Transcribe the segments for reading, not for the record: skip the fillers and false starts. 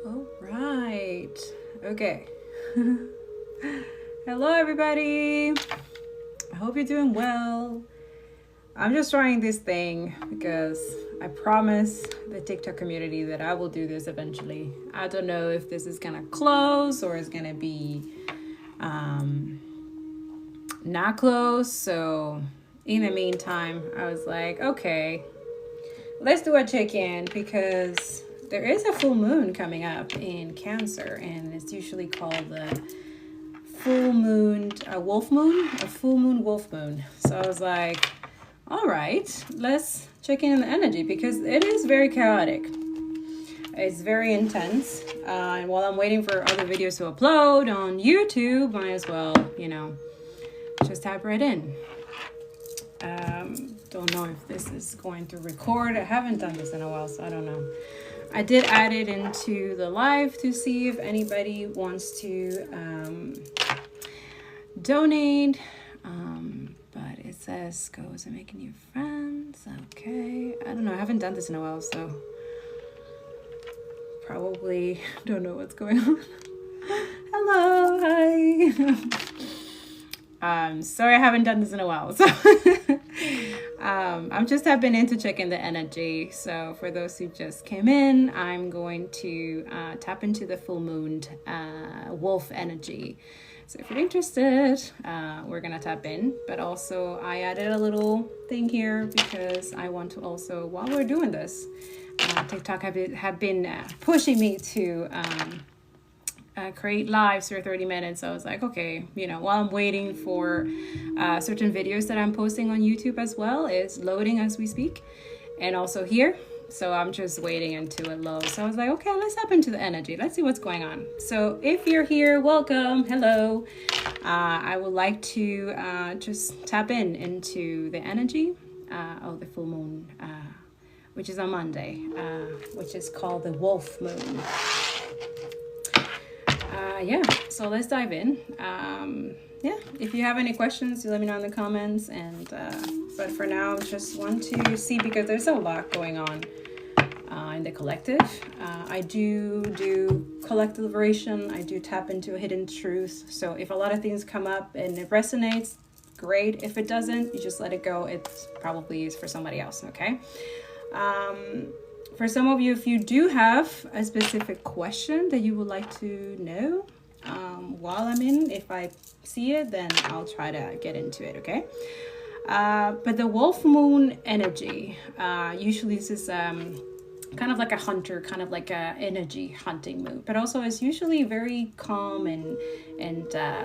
All right. Okay. Hello, everybody. I hope you're doing well. I'm just trying this thing because I promise the TikTok community that I will do this eventually. I don't know if this is gonna close or it's gonna be not close. So in the meantime, I was like, okay, let's do a check-in because there is a full moon coming up in Cancer, and it's usually called the full moon, a wolf moon, a full moon wolf moon. So I was like, all right, let's check in on the energy because it is very chaotic. It's very intense. And while I'm waiting for other videos to upload on YouTube, might as well, just tap right in. Don't know if this is going to record. I haven't done this in a while, so I don't know. I did add it into the live to see if anybody wants to donate. But it says goes and making new friends. Okay. I don't know. I haven't done this in a while, so probably don't know what's going on. Hello. Hi. Sorry I haven't done this in a while. So I'm just tapping in to check in the energy. So for those who just came in, I'm going to tap into the full moon wolf energy. So if you're interested, we're going to tap in. But also I added a little thing here because I want to also, while we're doing this, TikTok have been pushing me to create lives for 30 minutes. So I was like, okay, while I'm waiting for certain videos that I'm posting on YouTube as well, it's loading as we speak. And also here. So I'm just waiting until it loads. So I was like, okay, let's tap into the energy. Let's see what's going on. So if you're here, welcome. Hello. I would like to just tap into the energy of the full moon, which is on Monday, which is called the wolf moon. So let's dive in. If you have any questions, you let me know in the comments. And but for now, just want to see, because there's a lot going on in the collective. I do collective liberation. I do tap into a hidden truth. So if a lot of things come up and it resonates, great. If it doesn't, you just let it go. It probably is for somebody else, okay? For some of you, if you do have a specific question that you would like to know while I'm in, if I see it, then I'll try to get into it, okay? But the wolf moon energy, usually this is kind of like a hunter, kind of like a energy hunting mood, but also it's usually very calm and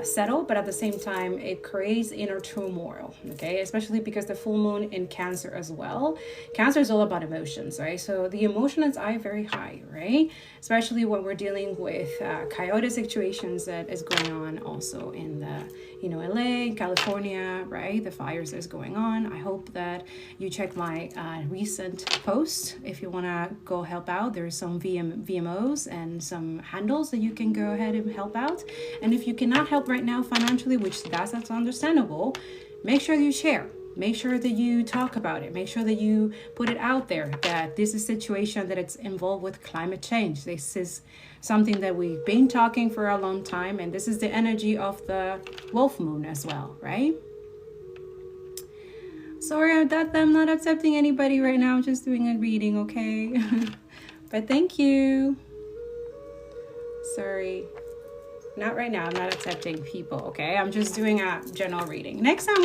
settled, but at the same time it creates inner turmoil, okay? Especially because the full moon in Cancer as well. Cancer is all about emotions, right? So the emotions are very high, right? Especially when we're dealing with chaotic situations that is going on also in the LA, California, right? The fires that's going on. I hope that you check my recent post if you want to go help out. There's some VMOs and some handles that you can go ahead and help out. And if you cannot help right now financially, which that's understandable, make sure you share. Make sure that you talk about it. Make sure that you put it out there that this is a situation that it's involved with climate change. This is something that we've been talking for a long time, and this is the energy of the wolf moon as well, right? Sorry that I'm not accepting anybody right now. I'm just doing a reading, okay? But thank you. Sorry. Not right now. I'm not accepting people, okay? I'm just doing a general reading. Next time,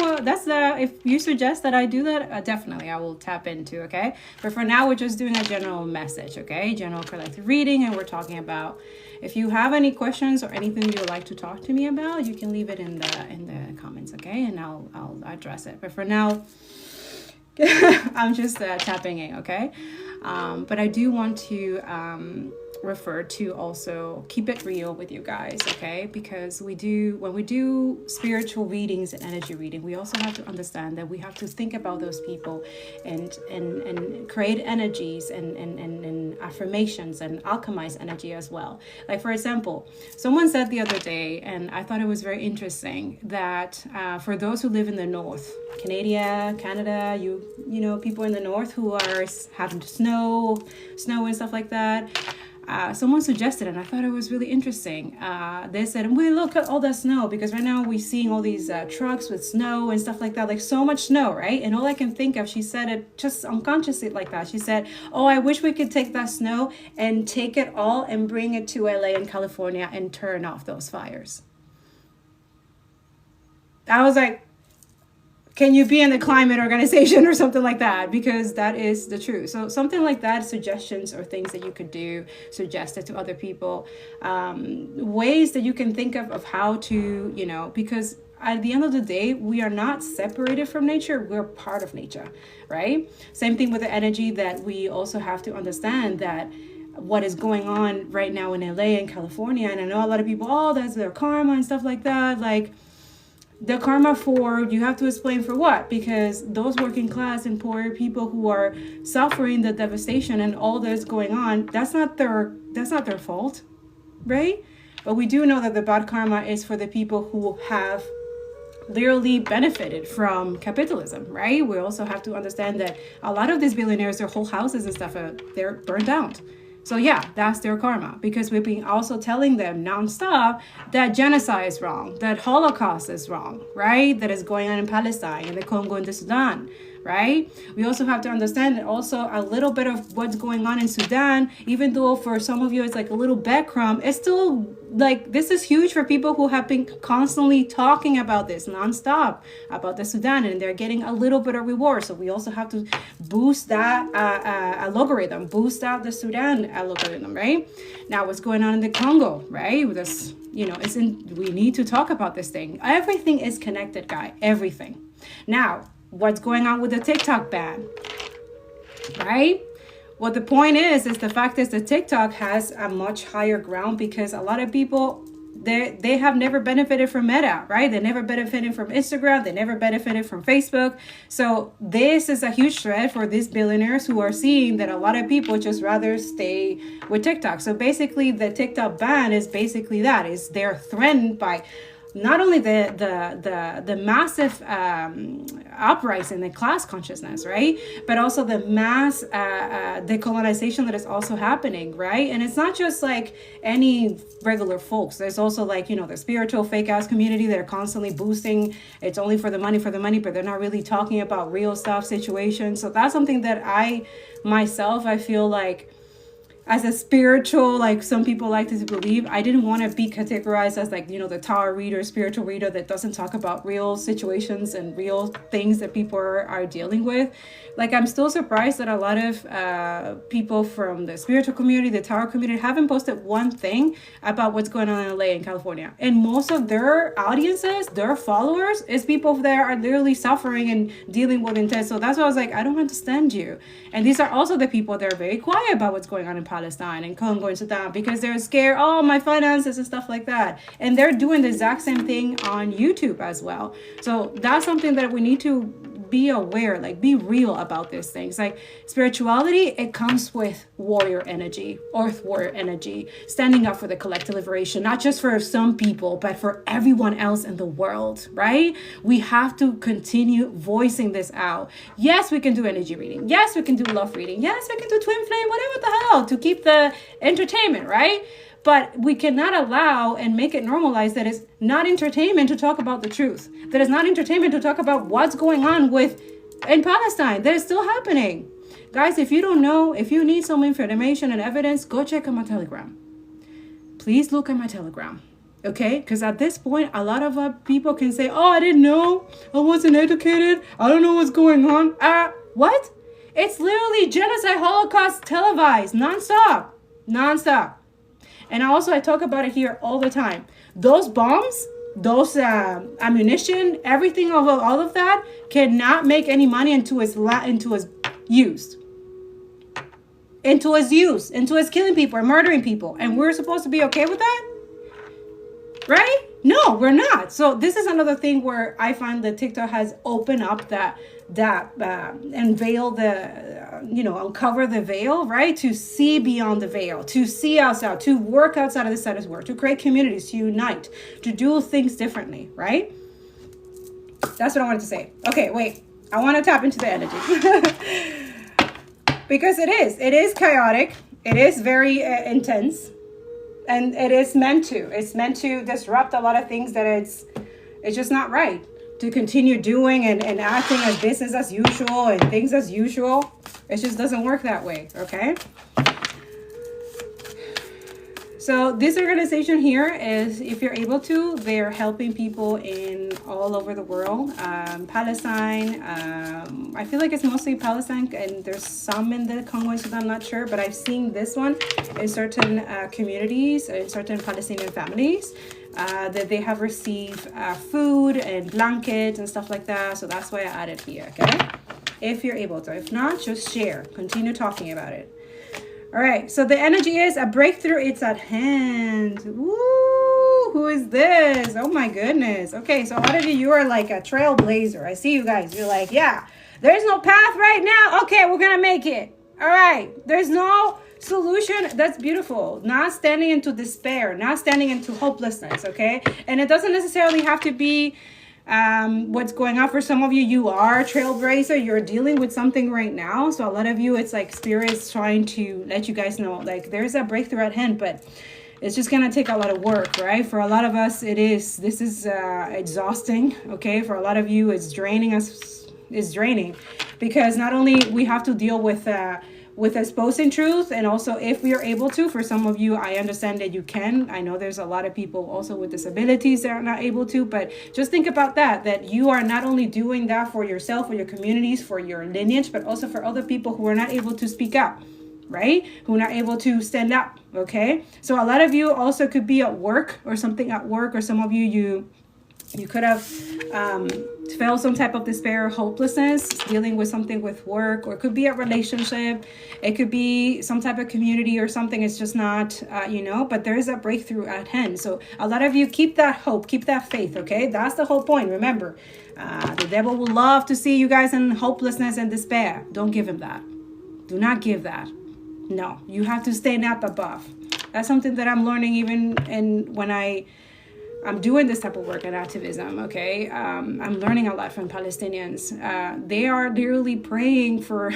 if you suggest that I do that, definitely I will tap into, okay? But for now, we're just doing a general message, okay? General collective reading, and we're talking about, if you have any questions or anything you would like to talk to me about, you can leave it in the comments, okay? And I'll address it. But for now, I'm just tapping in, okay? But I do want to refer to also keep it real with you guys, okay? Because when we do spiritual readings and energy reading, we also have to understand that we have to think about those people and create energies and affirmations and alchemize energy as well. Like, for example, someone said the other day, and I thought it was very interesting, that for those who live in the north, Canada, you know, people in the north who are having snow and stuff like that, someone suggested, and I thought it was really interesting. They said, "We look at all the snow because right now we're seeing all these trucks with snow and stuff like that, like so much snow, right?" And all I can think of, she said it just unconsciously like that. She said, "Oh, I wish we could take that snow and take it all and bring it to LA and California and turn off those fires." I was like, can you be in the climate organization or something like that? Because that is the truth. So something like that, suggestions or things that you could do, suggested to other people, ways that you can think of how to, you know, because at the end of the day, we are not separated from nature. We're part of nature, right? Same thing with the energy, that we also have to understand that what is going on right now in LA and California. And I know a lot of people, oh, that's their karma and stuff like that. Like, the karma for, you have to explain for what? Because those working class and poor people who are suffering the devastation and all that's going on, that's not their fault, right? But we do know that the bad karma is for the people who have literally benefited from capitalism, right? We also have to understand that a lot of these billionaires, their whole houses and stuff, they're burned out. So yeah, that's their karma, because we've been also telling them nonstop that genocide is wrong, that Holocaust is wrong, right? That is going on in Palestine, in the Congo, and the Sudan, right? We also have to understand that also a little bit of what's going on in Sudan, even though for some of you it's like a little breadcrumb, it's still like, this is huge for people who have been constantly talking about this nonstop, about the Sudan, and they're getting a little bit of reward. So we also have to boost that algorithm, boost out the Sudan algorithm, right? Now what's going on in the Congo, right? With this, you know, we need to talk about this thing. Everything is connected, guy, everything. Now, what's going on with the TikTok ban, right? Well, the point is the fact is that TikTok has a much higher ground, because a lot of people, they have never benefited from Meta, right? They never benefited from Instagram. They never benefited from Facebook. So this is a huge threat for these billionaires who are seeing that a lot of people just rather stay with TikTok. So basically the TikTok ban is basically that, is they're threatened by not only the massive uprising in class consciousness, right? But also the mass decolonization that is also happening, right? And it's not just like any regular folks. There's also like, you know, the spiritual fake ass community that are constantly boosting. It's only for the money, but they're not really talking about real stuff, situations. So that's something that I feel like, as a spiritual, like some people like to believe, I didn't want to be categorized as like, you know, the tarot reader, spiritual reader that doesn't talk about real situations and real things that people are dealing with. Like, I'm still surprised that a lot of people from the spiritual community, the tarot community, haven't posted one thing about what's going on in LA and California. And most of their audiences, their followers, is people that are literally suffering and dealing with intense. So that's why I was like, I don't understand you. And these are also the people that are very quiet about what's going on in Palestine and Congo and Sudan, because they're scared, oh, my finances and stuff like that. And they're doing the exact same thing on YouTube as well. So that's something that we need to be aware, like be real about these things. Like spirituality, it comes with warrior energy, earth warrior energy, standing up for the collective liberation, not just for some people, but for everyone else in the world, right? We have to continue voicing this out. Yes, we can do energy reading. Yes, we can do love reading. Yes, we can do twin flame, whatever the hell, to keep the entertainment, right? But we cannot allow and make it normalized that it's not entertainment to talk about the truth. That it's not entertainment to talk about what's going on in Palestine. That is still happening. Guys, if you don't know, if you need some information and evidence, go check out my Telegram. Please look at my Telegram. Okay? Because at this point, a lot of people can say, oh, I didn't know. I wasn't educated. I don't know what's going on. What? It's literally genocide, Holocaust televised, nonstop. And also, I talk about it here all the time. Those bombs, those ammunition, everything of all of that cannot make any money until it's used. Until it's killing people or murdering people. And we're supposed to be okay with that? Right? No, we're not. So this is another thing where I find that TikTok has opened up that and veil uncover the veil, right? To see beyond the veil, to see outside, to work outside of the status quo, to create communities, to unite, to do things differently, right? That's what I wanted to say. Okay, wait. I want to tap into the energy. Because it is chaotic. It is very intense, and it's meant to disrupt a lot of things that it's just not right to continue doing and acting as business as usual and things as usual. It just doesn't work that way, okay? So this organization here is, if you're able to, they're helping people in all over the world. Palestine, I feel like it's mostly Palestine, and there's some in the Congo and Sudan, I'm not sure, but I've seen this one in certain communities, in certain Palestinian families, that they have received food and blankets and stuff like that. So that's why I added here, okay? If you're able to. If not, just share. Continue talking about it. All right, so the energy is a breakthrough. It's at hand. Woo! Who is this? Oh my goodness. Okay, so a lot of you are like a trailblazer. I see you guys. You're like, yeah, there's no path right now. Okay, we're gonna make it. All right, there's no solution. That's beautiful. Not standing into despair, not standing into hopelessness. Okay, and it doesn't necessarily have to be what's going on. For some of you, you are a trailblazer, you're dealing with something right now. So a lot of you, it's like spirit's trying to let you guys know, like, there's a breakthrough at hand, but it's just gonna take a lot of work, right? For a lot of us, this is exhausting. Okay, for a lot of you, it's draining because not only we have to deal with exposing truth, and also if we are able to, for some of you, I understand that you can. I know there's a lot of people also with disabilities that are not able to, but just think about that you are not only doing that for yourself, for your communities, for your lineage, but also for other people who are not able to speak up, right? Who are not able to stand up, okay? So a lot of you also could be at work or something at work, or some of you could have felt some type of despair, hopelessness, dealing with something with work, or it could be a relationship. It could be some type of community or something. It's just not, but there is a breakthrough at hand. So a lot of you keep that hope, keep that faith, okay? That's the whole point. Remember, the devil will love to see you guys in hopelessness and despair. Don't give him that. Do not give that. No, you have to stand up above. That's something that I'm learning even when I'm doing this type of work and activism, okay? I'm learning a lot from Palestinians. They are literally praying for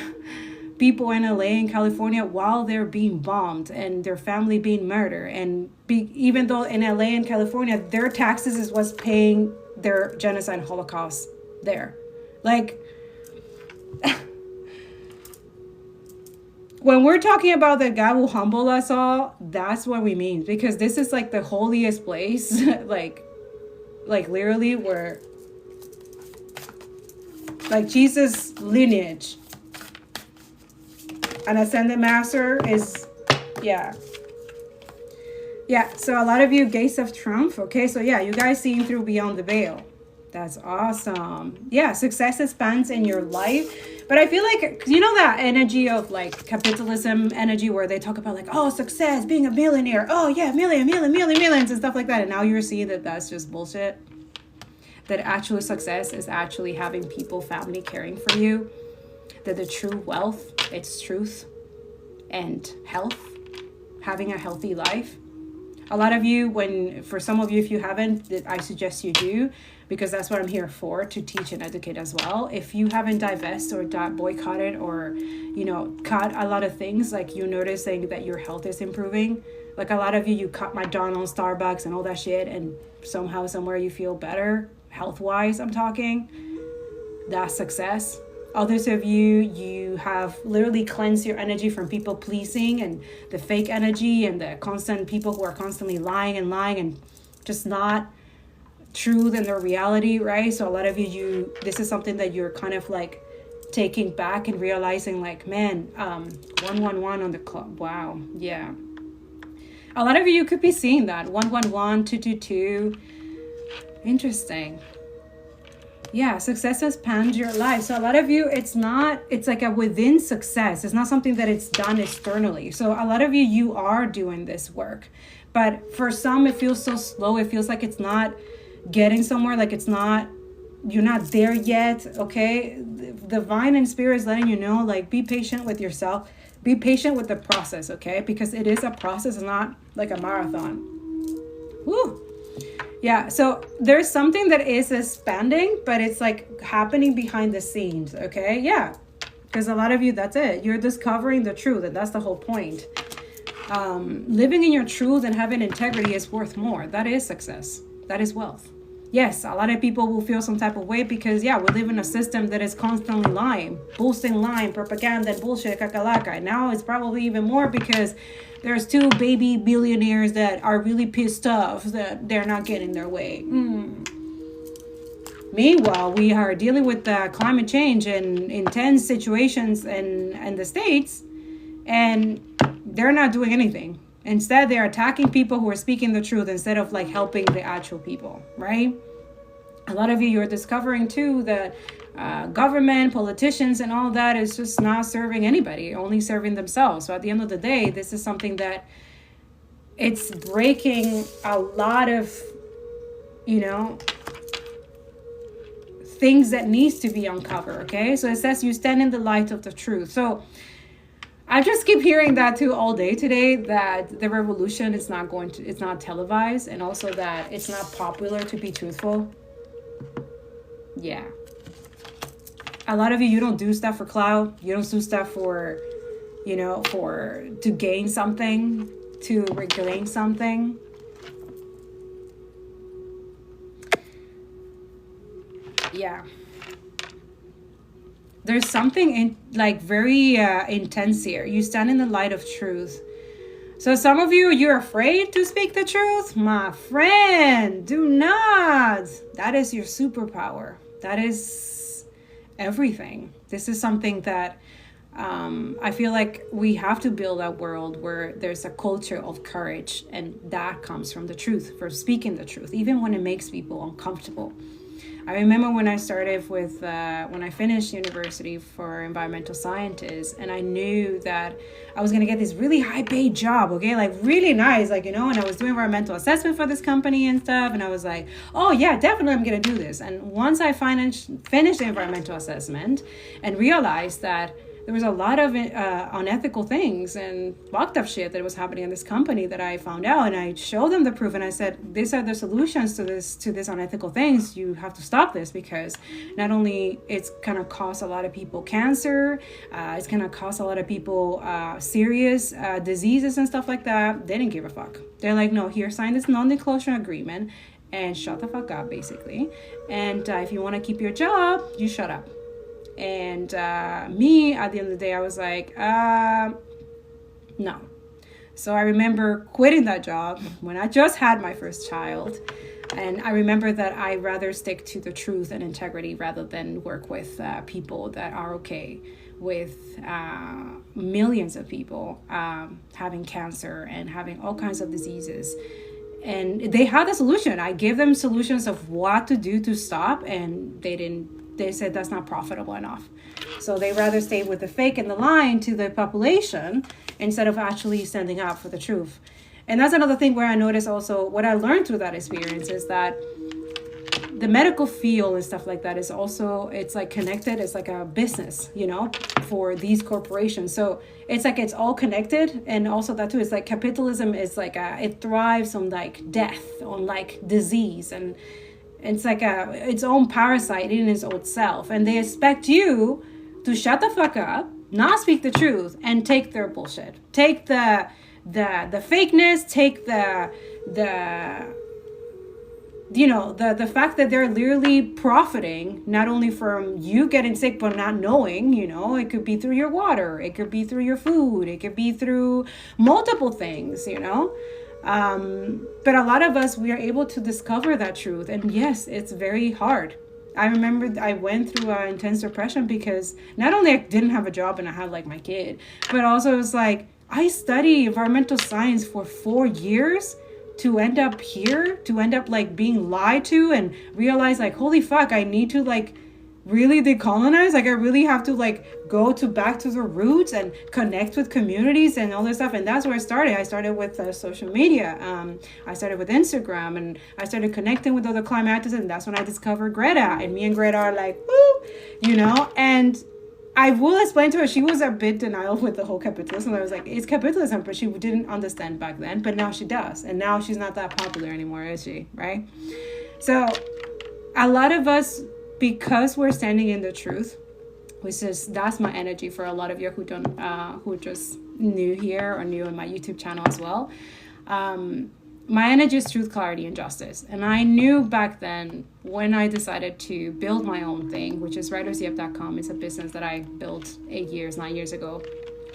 people in LA and California while they're being bombed and their family being murdered. And even though in LA and California, their taxes is what's paying their genocide and Holocaust there. Like, when we're talking about that God will humble us all, that's what we mean. Because this is like the holiest place, like literally where, like, Jesus' lineage, an ascended master is, yeah. So a lot of you, gates of triumph, okay? So yeah, you guys seeing through beyond the veil. That's awesome. Yeah, success expands in your life. But I feel like, that energy of like capitalism energy where they talk about like, oh, success, being a millionaire. Oh yeah, millions and stuff like that. And now you're seeing that that's just bullshit. That actual success is actually having people, family caring for you. That the true wealth, it's truth and health, having a healthy life. A lot of you, for some of you, if you haven't, I suggest you do, because that's what I'm here for, to teach and educate as well. If you haven't divested or boycotted or, cut a lot of things, like you're noticing that your health is improving. Like a lot of you cut McDonald's, Starbucks, and all that shit, and somehow, somewhere you feel better, health-wise, I'm talking. That's success. Others of you have literally cleansed your energy from people pleasing and the fake energy and the constant people who are constantly lying and just not truth in their reality, right? So a lot of you, this is something that you're kind of like taking back and realizing like, man, 111 on the clock. Wow. Yeah. A lot of you could be seeing that 111, 222. Interesting. Yeah, success expands your life. So a lot of you, it's like a within success. It's not something that it's done externally. So a lot of you are doing this work. But for some, it feels so slow. It feels like it's not getting somewhere, like you're not there yet, okay? The divine and spirit is letting you know, like, be patient with yourself. Be patient with the process, okay? Because it is a process, it's not like a marathon. Woo! Yeah, so there's something that is expanding, but it's like happening behind the scenes, okay? Yeah, because a lot of you, that's it. You're discovering the truth, and that's the whole point. living in your truth and having integrity is worth more. That is success. That is wealth. Yes, a lot of people will feel some type of way because, yeah, we live in a system that is constantly lying, boosting lying, propaganda, and bullshit, kakalaka. And now it's probably even more because there's 2 baby billionaires that are really pissed off that they're not getting their way. Meanwhile, we are dealing with climate change and intense situations in the States, and they're not doing anything. Instead, they're attacking people who are speaking the truth instead of like helping the actual people, right? A lot of you're discovering too that government, politicians, and all that is just not serving anybody, only serving themselves. So at the end of the day, this is something that it's breaking a lot of, things that needs to be uncovered. Okay, so it says you stand in the light of the truth. So I just keep hearing that too all day today, that the revolution is it's not televised, and also that it's not popular to be truthful. Yeah. A lot of you don't do stuff for clout. You don't do stuff for, to gain something, to regain something. Yeah. There's something very intense here. You stand in the light of truth. So some of you're afraid to speak the truth. My friend, do not. That is your superpower. That is everything. This is something that I feel like we have to build a world where there's a culture of courage. And that comes from the truth, from speaking the truth, even when it makes people uncomfortable. I remember when I started when I finished university for environmental scientists, and I knew that I was going to get this really high paid job, okay, like really nice, and I was doing environmental assessment for this company and stuff, and I was like, oh yeah, definitely I'm going to do this. And once I finished the environmental assessment and realized that there was a lot of unethical things and fucked up shit that was happening in this company that I found out, and I showed them the proof, and I said, these are the solutions to this unethical things. You have to stop this, because not only it's gonna cause a lot of people cancer, it's gonna cause a lot of people serious diseases and stuff like that. They didn't give a fuck. They're like, no, here, sign this non-disclosure agreement and shut the fuck up, basically. And if you want to keep your job, you shut up. And me, at the end of the day, I was like, no. So I remember quitting that job when I just had my first child. And I remember that I'd rather stick to the truth and integrity rather than work with people that are okay with millions of people having cancer and having all kinds of diseases. And they had a solution. I gave them solutions of what to do to stop, and they said that's not profitable enough. So they rather stay with the fake and the lying to the population instead of actually standing up for the truth. And that's another thing where I noticed also, what I learned through that experience is that the medical field and stuff like that is also, it's like connected. It's like a business, for these corporations. So it's like, it's all connected. And also that too, it's like capitalism is like, it thrives on like death, on like disease, and it's like its own parasite in its own self. And they expect you to shut the fuck up, not speak the truth, and take their bullshit. Take the fakeness, take the fact that they're literally profiting not only from you getting sick, but not knowing, it could be through your water, it could be through your food, it could be through multiple things, but a lot of us, we are able to discover that truth. And yes, it's very hard. I remember I went through intense depression because not only I didn't have a job and I had like my kid, but also it was like, I studied environmental science for 4 years to end up here, to end up like being lied to, and realize like, holy fuck, I need to like really decolonize. Like I really have to like go back to the roots and connect with communities and all this stuff. And that's where I started. I started with social media. I started with Instagram, and I started connecting with other climate activists, and that's when I discovered Greta. And me and Greta are like, woo, and I will explain to her, she was a bit denial with the whole capitalism. I was like, it's capitalism, but she didn't understand back then, but now she does. And now she's not that popular anymore, is she? Right? So a lot of us, because we're standing in the truth, that's my energy for a lot of you who just new here or new in my YouTube channel as well, my energy is truth, clarity, and justice. And I knew back then when I decided to build my own thing, which is REBUKE.com. It's a business that I built 9 years ago.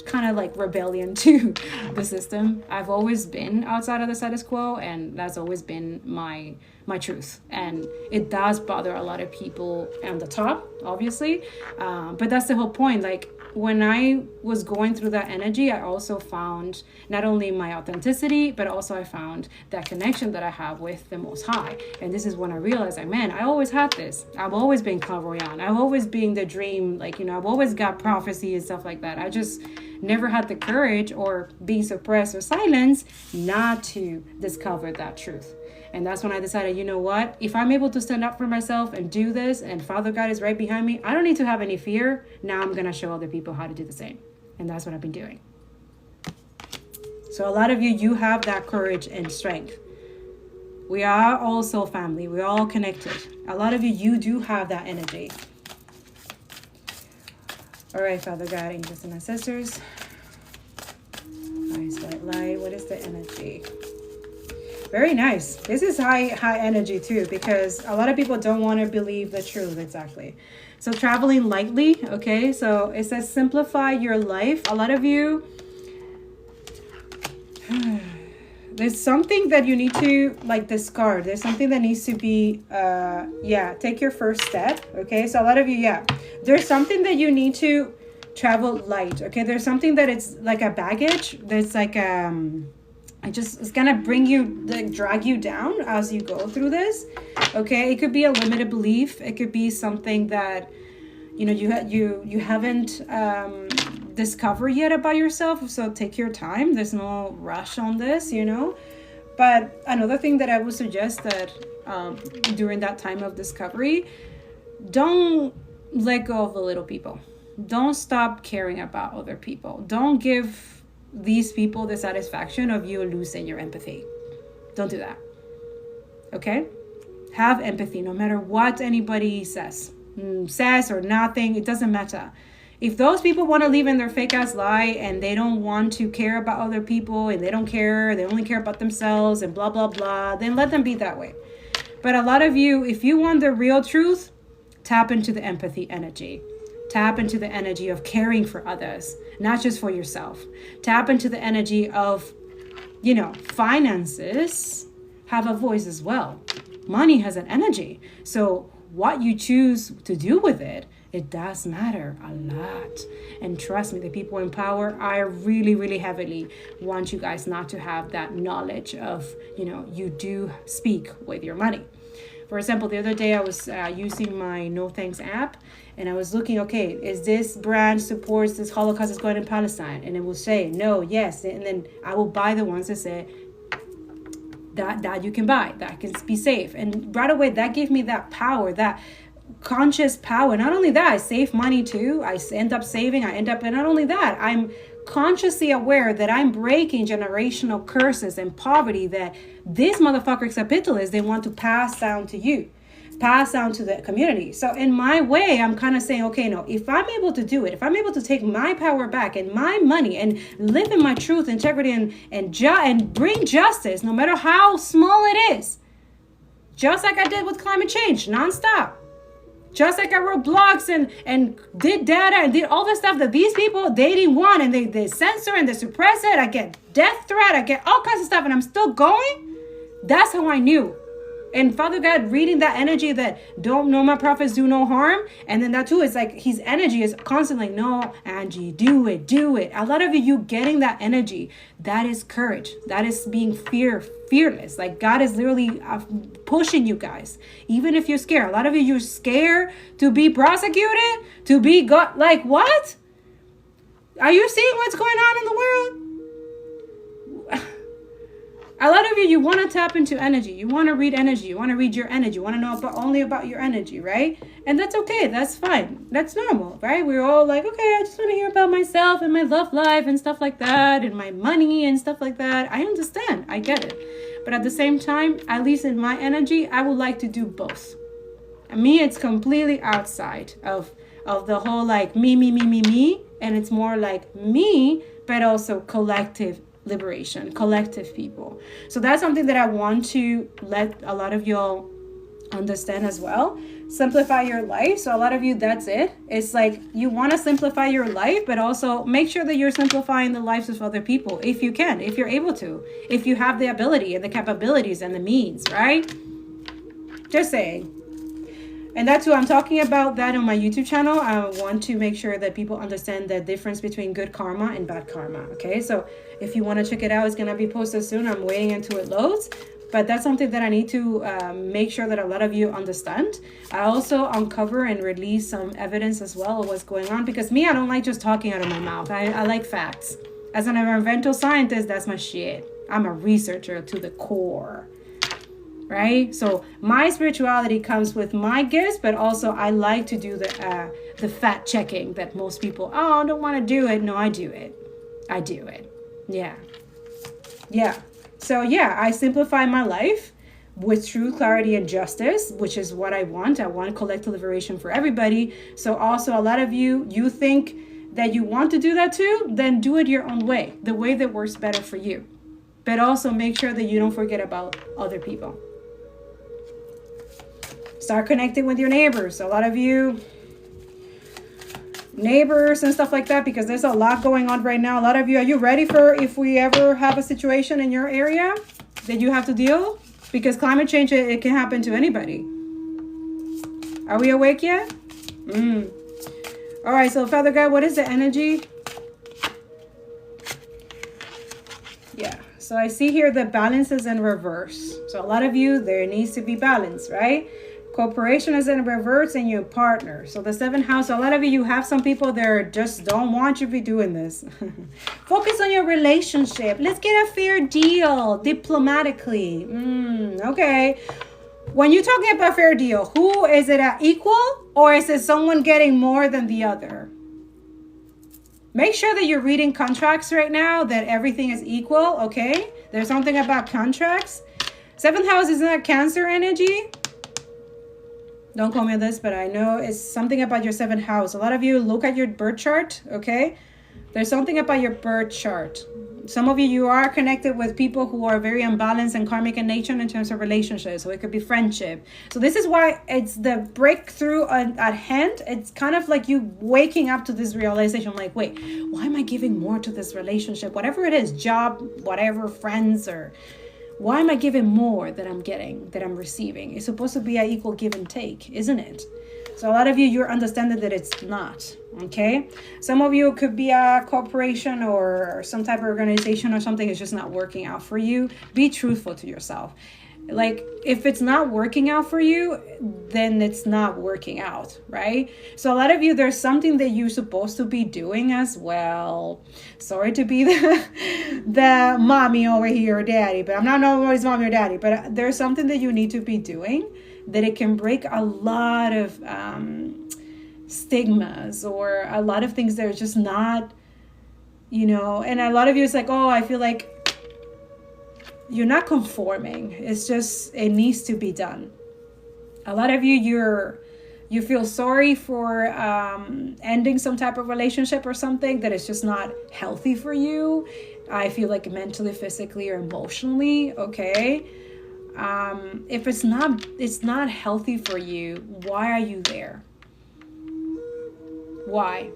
Kind of like rebellion to the system. I've always been outside of the status quo, and that's always been my truth. And it does bother a lot of people on the top, obviously. But that's the whole point. Like, when I was going through that energy, I also found not only my authenticity, but also I found that connection that I have with the Most High. And this is when I realized, like, man, I always had this. I've always been clairvoyant. I've always been the dream. Like, I've always got prophecy and stuff like that. I just never had the courage, or being suppressed or silenced, not to discover that truth. And that's when I decided, you know what? If I'm able to stand up for myself and do this, and Father God is right behind me, I don't need to have any fear. Now I'm going to show other people how to do the same. And that's what I've been doing. So a lot of you have that courage and strength. We are all soul family. We're all connected. A lot of you do have that energy. All right, Father God, angels and ancestors. Nice white light. What is the energy? Very nice. This is high energy too, because a lot of people don't want to believe the truth. Exactly. So traveling lightly. Okay. So it says simplify your life. A lot of you, there's something that you need to like discard. There's something that needs to be, take your first step. Okay. So a lot of you, there's something that you need to travel light. Okay. There's something that it's like a baggage. There's like, it's gonna bring you, like, drag you down as you go through this. Okay, it could be a limited belief. It could be something that you haven't discovered yet about yourself. So take your time. There's no rush on this, But another thing that I would suggest that during that time of discovery, don't let go of the little people. Don't stop caring about other people. Don't give these people the satisfaction of you losing your empathy. Don't do that. Okay? Have empathy no matter what anybody says or nothing. It doesn't matter. If those people want to live in their fake ass lie and they don't want to care about other people and they don't care, they only care about themselves and blah, blah, blah, then let them be that way. But a lot of you, if you want the real truth, tap into the empathy energy. Tap into the energy of caring for others, not just for yourself. Tap into the energy of, finances have a voice as well. Money has an energy. So what you choose to do with it, it does matter a lot. And trust me, the people in power, I really, really heavily want you guys not to have that knowledge of, you do speak with your money. For example, the other day I was using my No Thanks app, and I was looking, okay, is this brand supports this Holocaust that's going in Palestine? And it will say no, yes. And then I will buy the ones that say that you can buy, that can be safe. And right away, that gave me that power, that conscious power. Not only that, I save money too. I end up saving. And not only that, I'm consciously aware that I'm breaking generational curses and poverty that these motherfuckers capitalists, they want to pass down to you, pass down to the community. So in my way, I'm kind of saying, okay, no, if I'm able to do it, if I'm able to take my power back and my money and live in my truth, integrity, and bring justice, no matter how small it is, just like I did with climate change, nonstop. Just like I wrote blogs and did data and did all the stuff that these people, they didn't want, and they censor and they suppress it. I get death threat. I get all kinds of stuff, and I'm still going. That's how I knew. And Father God, reading that energy that don't know my prophets do no harm. And then that too is like his energy is constantly, no, Angie, do it. A lot of you getting that energy, that is courage. That is being fearless. Like God is literally pushing you guys. Even if you're scared. A lot of you're scared to be prosecuted, to be got like what? Are you seeing what's going on in the world? A lot of you want to tap into energy. You want to read energy. You want to read your energy. You want to know only about your energy, right? And that's okay. That's fine. That's normal, right? We're all like, okay, I just want to hear about myself and my love life and stuff like that and my money and stuff like that. I understand. I get it. But at the same time, at least in my energy, I would like to do both. And me, it's completely outside of the whole like me. And it's more like me but also collective liberation, collective people. So that's something that I want to let a lot of y'all understand as well. Simplify your life. So a lot of you, that's it. It's like you want to simplify your life, but also make sure that you're simplifying the lives of other people if you can, if you're able to, if you have the ability and the capabilities and the means, right? Just saying. And that's what I'm talking about that on my YouTube channel. I want to make sure that people understand the difference between good karma and bad karma. Okay, so if you want to check it out, it's going to be posted soon. I'm waiting until it loads. But that's something that I need to make sure that a lot of you understand. I also uncover and release some evidence as well of what's going on. Because me, I don't like just talking out of my mouth. I like facts. As an environmental scientist, that's my shit. I'm a researcher to the core. Right? So my spirituality comes with my gifts, but also I like to do the fact checking that most people, oh, I don't want to do it. No, I do it. I do it. Yeah. Yeah. So yeah, I simplify my life with true clarity and justice, which is what I want. I want collective liberation for everybody. So also a lot of you think that you want to do that too, then do it your own way, the way that works better for you. But also make sure that you don't forget about other people. Start connecting with your neighbors. A lot of you neighbors and stuff like that, because there's a lot going on right now. A lot of you, are you ready for if we ever have a situation in your area that you have to deal? Because climate change, it can happen to anybody. Are we awake yet? All right, so Father God, what is the energy? Yeah, so I see here the balance is in reverse. So a lot of you, there needs to be balance, right? Cooperation is in reverse and your partner. So the 7th house, a lot of you have some people that just don't want you to be doing this. Focus on your relationship. Let's get a fair deal diplomatically. Okay. When you're talking about fair deal, who is it equal, or is it someone getting more than the other? Make sure that you're reading contracts right now, that everything is equal, okay? There's something about contracts. 7th house, isn't that Cancer energy? Don't call me on this, but I know it's something about your 7th house. A lot of you look at your birth chart, okay? There's something about your birth chart. Some of you are connected with people who are very unbalanced and karmic in nature in terms of relationships. So it could be friendship. So this is why it's the breakthrough at hand. It's kind of like you waking up to this realization, like, wait, why am I giving more to this relationship? Whatever it is, job, whatever, friends, or why am I giving more than I'm getting, that I'm receiving? It's supposed to be an equal give and take, isn't it? So a lot of you, you're understanding that it's not, okay? Some of you could be a corporation or some type of organization or something is just not working out for you. Be truthful to yourself. Like, if it's not working out for you, then it's not working out, right? So a lot of you, there's something that you're supposed to be doing as well. Sorry to be the mommy over here or daddy, but I'm not nobody's mommy or daddy, but there's something that you need to be doing that it can break a lot of stigmas or a lot of things that are just not, and a lot of you, it's like, oh, I feel like you're not conforming. It's just, it needs to be done. A lot of you, you feel sorry for ending some type of relationship or something that is just not healthy for you. I feel like mentally, physically, or emotionally, okay? If it's not healthy for you, why are you there? Why?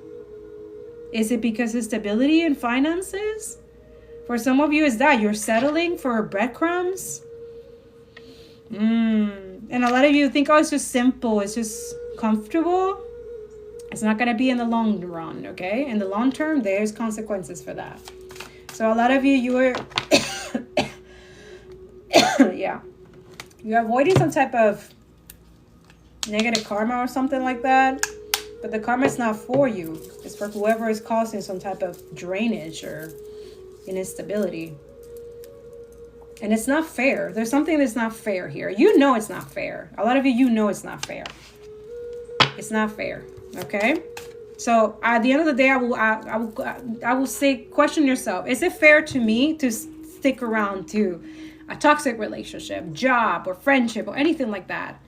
Is it because of stability and finances? For some of you, is that you're settling for breadcrumbs? And a lot of you think, oh, it's just simple. It's just comfortable. It's not going to be in the long run, okay? In the long term, there's consequences for that. So a lot of you, you are, yeah. You're avoiding some type of negative karma or something like that. But the karma is not for you. It's for whoever is causing some type of drainage or instability. And it's not fair. There's something that's not fair here. You know it's not fair. A lot of you know it's not fair. It's not fair. Okay? So at the end of the day, I will say, question yourself. Is it fair to me to stick around to a toxic relationship, job, or friendship, or anything like that?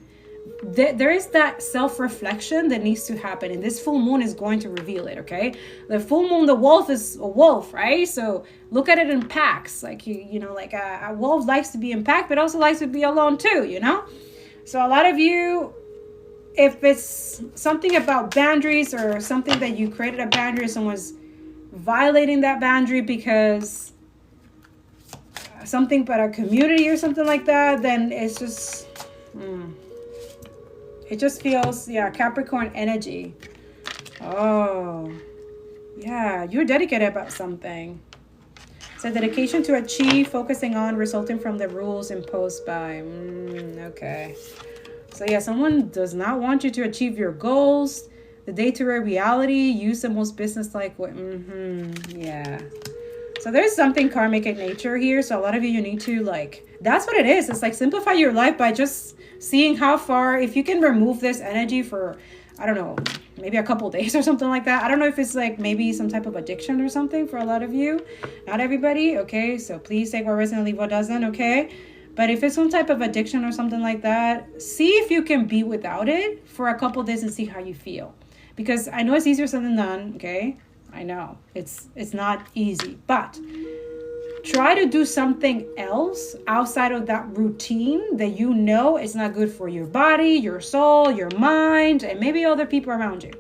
there is that self-reflection that needs to happen, and this full moon is going to reveal it. Okay, the full moon, the wolf is a wolf, right? So look at it in packs. Like like a wolf likes to be in pack, but also likes to be alone too. So a lot of you, if it's something about boundaries or something that you created a boundary, someone's violating that boundary because something about a community or something like that, then it's just it just feels, Capricorn energy. Oh yeah, you're dedicated about something. So dedication to achieve, focusing on, resulting from the rules imposed by. Okay. So yeah, someone does not want you to achieve your goals. The day-to-day reality, use the most business-like way. Yeah. So there's something karmic in nature here. So a lot of you need to that's what it is. It's like simplify your life by just seeing how far, if you can remove this energy for, I don't know, maybe a couple days or something like that. I don't know if it's like maybe some type of addiction or something for a lot of you. Not everybody. Okay. So please take what resonates and leave what doesn't. Okay. But if it's some type of addiction or something like that, see if you can be without it for a couple days and see how you feel. Because I know it's easier said than done. Okay. I know it's not easy, but try to do something else outside of that routine that is not good for your body, your soul, your mind, and maybe other people around you.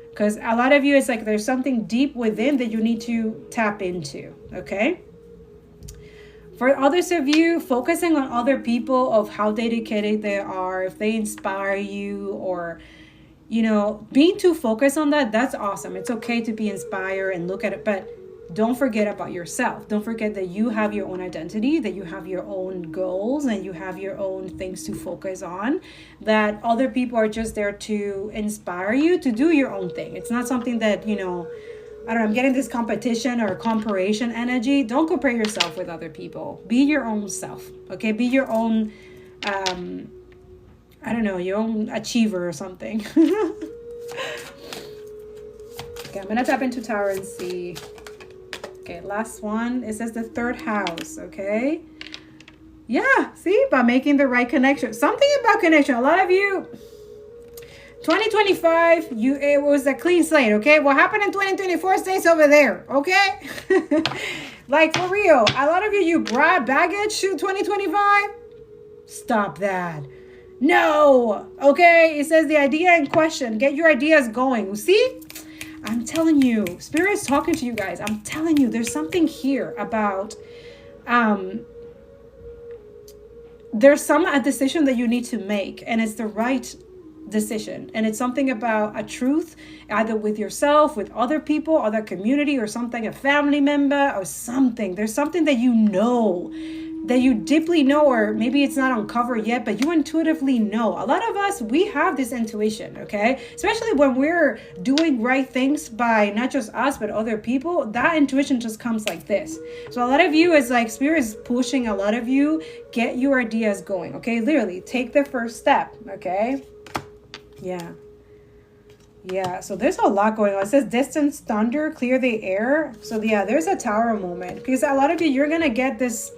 Because a lot of you, it's like there's something deep within that you need to tap into, okay? For others of you, focusing on other people, of how dedicated they are, if they inspire you, or being too focused on that, that's awesome. It's okay to be inspired and look at it, but don't forget about yourself. Don't forget that you have your own identity, that you have your own goals, and you have your own things to focus on, that other people are just there to inspire you to do your own thing. It's not something that, I don't know, I'm getting this competition or comparison energy. Don't compare yourself with other people. Be your own self, okay? Be your own, I don't know, your own achiever or something. Okay, I'm going to tap into Tower and see. Okay, last one. It says the third house, okay? Yeah, see? By making the right connection. Something about connection. A lot of you, 2025, it was a clean slate, okay? What happened in 2024 stays over there, okay? Like, for real. A lot of you brought baggage to 2025. Stop that. No, okay? It says the idea in question. Get your ideas going. See? I'm telling you, Spirit is talking to you guys. I'm telling you, there's something here about, there's a decision that you need to make, and it's the right decision. And it's something about a truth, either with yourself, with other people, other community, or something, a family member or something. There's something that that you deeply know, or maybe it's not uncovered yet, but you intuitively know. A lot of us, we have this intuition, okay? Especially when we're doing right things by not just us, but other people, that intuition just comes like this. So a lot of you is like, Spirit is pushing a lot of you, get your ideas going, okay? Literally, take the first step, okay? Yeah, so there's a lot going on. It says distance thunder, clear the air. So yeah, there's a tower moment, because a lot of you, you're going to get this.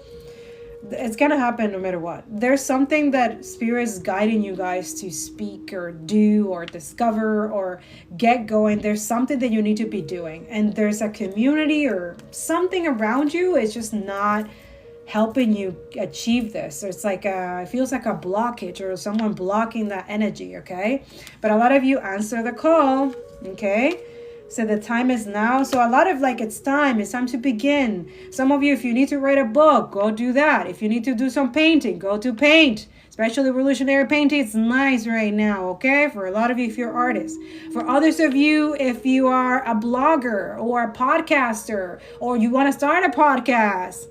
It's going to happen no matter what. There's something that Spirit is guiding you guys to speak or do or discover or get going. There's something that you need to be doing. And there's a community or something around you. It's just not helping you achieve this. So it's like it feels like a blockage or someone blocking that energy, okay? But a lot of you answer the call, okay? So the time is now. So a lot of it's time to begin. Some of you, if you need to write a book, go do that. If you need to do some painting, go to paint. Especially revolutionary painting, it's nice right now, okay? For a lot of you, if you're artists. For others of you, if you are a blogger or a podcaster, or you want to start a podcast.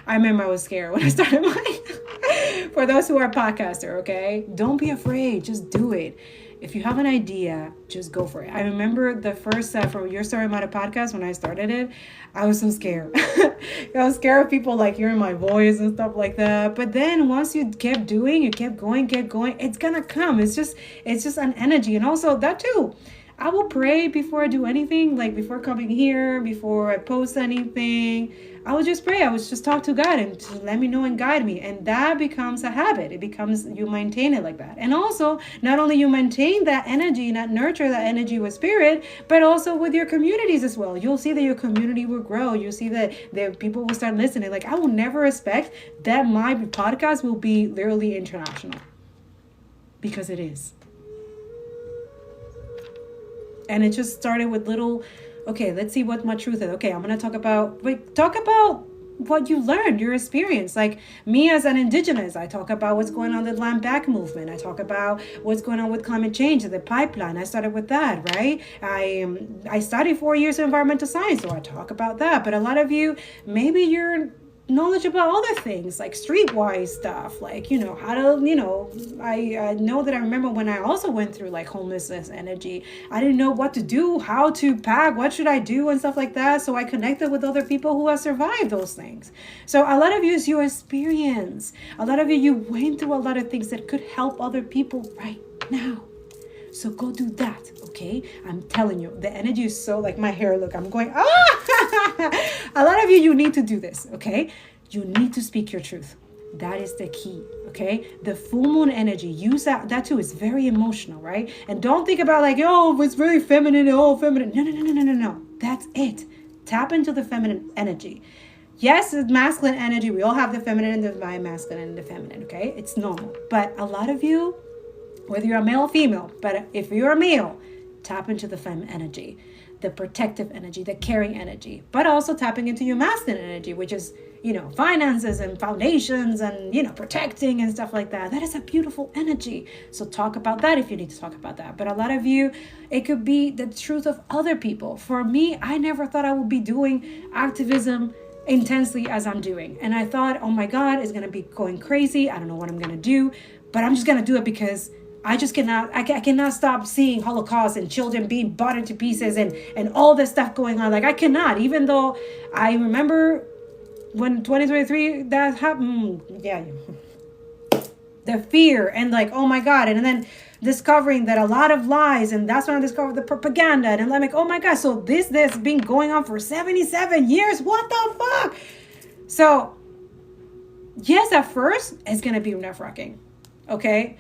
I remember I was scared when I started mine. For those who are podcaster, okay? Don't be afraid. Just do it. If you have an idea, just go for it. I remember the first from You're Starting My Podcast, when I started it, I was so scared. I was scared of people hearing my voice and stuff like that. But then once you kept doing, you kept going, it's gonna come. It's just an energy. And also that too, I will pray before I do anything, like before coming here, before I post anything. I would just pray. I would just talk to God and just let me know and guide me. And that becomes a habit. It becomes, you maintain it like that. And also, not only you maintain that energy, not nurture that energy with spirit, but also with your communities as well. You'll see that your community will grow. You'll see that people will start listening. Like, I will never expect that my podcast will be literally international. Because it is. And it just started with little, okay, let's see what my truth is. Okay, I'm going to talk about what you learned, your experience. Like me as an indigenous, I talk about what's going on with the land back movement. I talk about what's going on with climate change, the pipeline. I started with that, right? I studied 4 years of environmental science, so I talk about that. But a lot of you, maybe you're knowledge about other things like streetwise stuff, like, you know, how to, you know, I know that I remember when I also went through like homelessness energy. I didn't know what to do, how to pack, what should I do and stuff like that. So I connected with other people who have survived those things. So a lot of you is your experience. A lot of you went through a lot of things that could help other people right now. So go do that, okay? I'm telling you, the energy is so, like my hair, look, I'm going, a lot of you need to do this, okay? You need to speak your truth. That is the key, okay? The full moon energy, use that too. It's very emotional, right? And don't think about like, oh, it's very feminine, oh, feminine. No. That's it. Tap into the feminine energy. Yes, it's masculine energy. We all have the feminine and the masculine and the feminine, okay? It's normal. But a lot of you, whether you're a male or female, but if you're a male, tap into the feminine energy, the protective energy, the caring energy, but also tapping into your masculine energy, which is, you know, finances and foundations and, you know, protecting and stuff like that. That is a beautiful energy. So talk about that if you need to talk about that. But a lot of you, it could be the truth of other people. For me, I never thought I would be doing activism intensely as I'm doing. And I thought, oh my God, it's going to be going crazy. I don't know what I'm going to do, but I'm just going to do it because I just cannot, I cannot stop seeing Holocaust and children being buttered to pieces and all this stuff going on. Like I cannot, even though I remember when 2023 that happened, the fear and like, oh my God. And then discovering that a lot of lies, and that's when I discovered the propaganda. And I'm like, oh my God, so this been going on for 77 years. What the fuck? So yes, at first it's going to be nerve-wracking. Okay.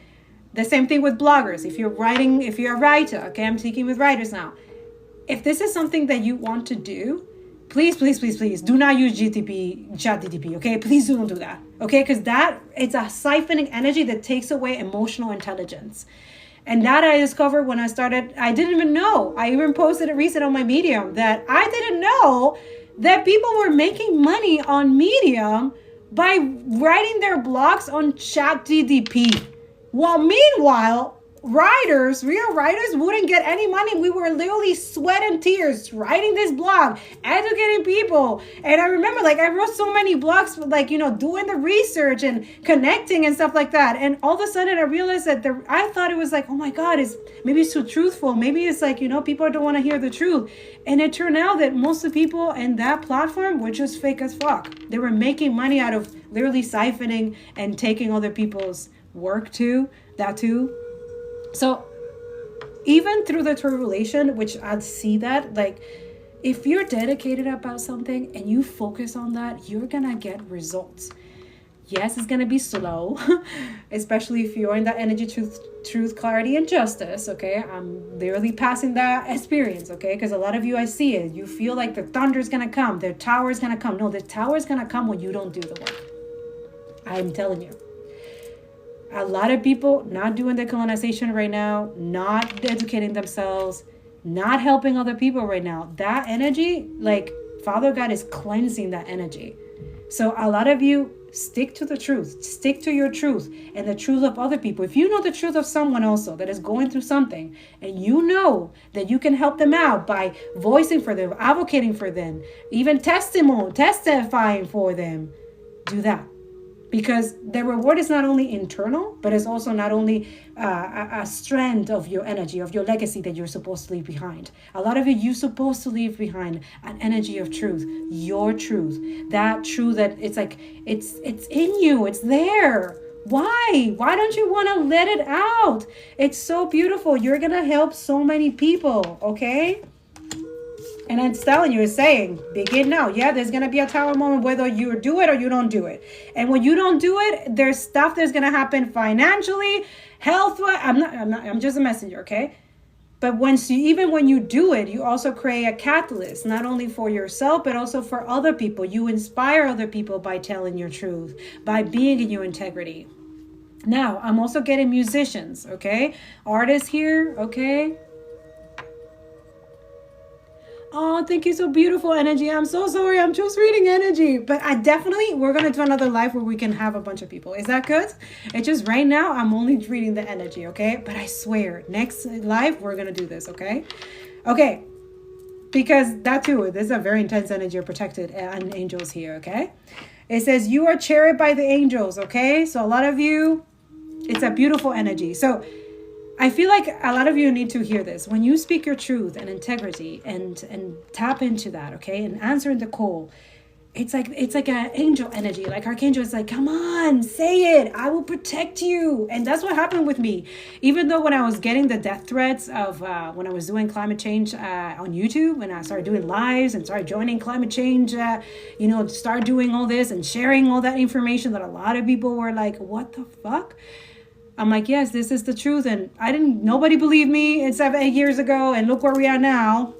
The same thing with bloggers. If you're a writer, okay, I'm speaking with writers now. If this is something that you want to do, please do not use ChatGPT, okay? Please don't do that, okay? Because it's a siphoning energy that takes away emotional intelligence. And that I discovered when I started, I didn't even know. I even posted a recent on my Medium that I didn't know that people were making money on Medium by writing their blogs on ChatGPT. Well, meanwhile, real writers wouldn't get any money. We were literally sweat and tears writing this blog, educating people. And I remember, like, I wrote so many blogs, like, you know, doing the research and connecting and stuff like that. And all of a sudden I realized that I thought it was like, oh my God, maybe it's too truthful. Maybe it's like, you know, people don't want to hear the truth. And it turned out that most of the people in that platform were just fake as fuck. They were making money out of literally siphoning and taking other people's work too. So even through the tribulation, which I'd see that, like, if you're dedicated about something and you focus on that, you're gonna get results. Yes, it's gonna be slow, especially if you're in that energy, truth, clarity, and justice, okay? I'm literally passing that experience, okay? Because a lot of you, I see it. You feel like the thunder's gonna come, the tower's gonna come. No, the tower's gonna come when you don't do the work. I'm telling you. A lot of people not doing decolonization right now, not educating themselves, not helping other people right now. That energy, like Father God is cleansing that energy. So a lot of you stick to the truth, stick to your truth and the truth of other people. If you know the truth of someone also that is going through something and you know that you can help them out by voicing for them, advocating for them, even testifying for them, do that. Because the reward is not only internal, but it's also not only a strand of your energy, of your legacy that you're supposed to leave behind. A lot of you're supposed to leave behind an energy of truth, your truth. That truth that it's like, it's in you, it's there. Why don't you want to let it out? It's so beautiful. You're gonna help so many people, okay? And it's telling you, it's saying, begin now. Yeah, there's going to be a tower moment whether you do it or you don't do it. And when you don't do it, there's stuff that's going to happen financially, health-wise. I'm just a messenger, okay? But even when you do it, you also create a catalyst, not only for yourself, but also for other people. You inspire other people by telling your truth, by being in your integrity. Now, I'm also getting musicians, okay? Artists here, okay? Oh, thank you. So beautiful energy. I'm so sorry. I'm just reading energy. But we're going to do another live where we can have a bunch of people. Is that good? It's just right now, I'm only reading the energy, okay? But I swear, next live, we're going to do this, okay? Okay. Because that too, there's a very intense energy of protected and angels here, okay? It says, you are cherished by the angels, okay? So a lot of you, it's a beautiful energy. So I feel like a lot of you need to hear this. When you speak your truth and integrity and tap into that, okay, and answering the call, it's like an angel energy. Like Archangel is like, come on, say it. I will protect you. And that's what happened with me. Even though when I was getting the death threats of when I was doing climate change on YouTube, when I started doing lives and started joining climate change, start doing all this and sharing all that information that a lot of people were like, what the fuck? I'm like, yes, this is the truth. And nobody believed me. It's 8 years ago. And look where we are now.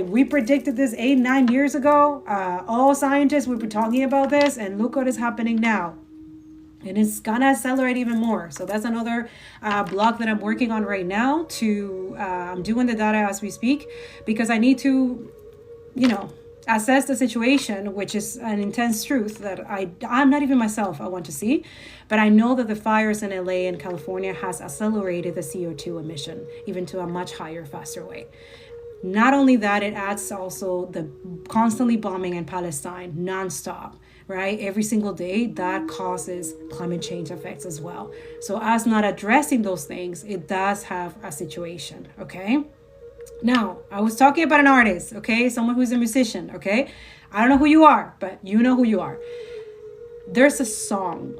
We predicted this 8-9 years ago. All scientists, we were talking about this. And look what is happening now. And it's going to accelerate even more. So that's another blog that I'm working on right now. I'm doing the data as we speak. Because I need to, assess the situation, which is an intense truth that I'm not even myself I want to see. But I know that the fires in LA and California has accelerated the CO2 emission even to a much higher, faster way. Not only that, it adds also the constantly bombing in Palestine nonstop, right? Every single day, that causes climate change effects as well. So us not addressing those things, it does have a situation, okay? Now, I was talking about an artist, okay? Someone who's a musician, okay? I don't know who you are, but you know who you are. There's a song,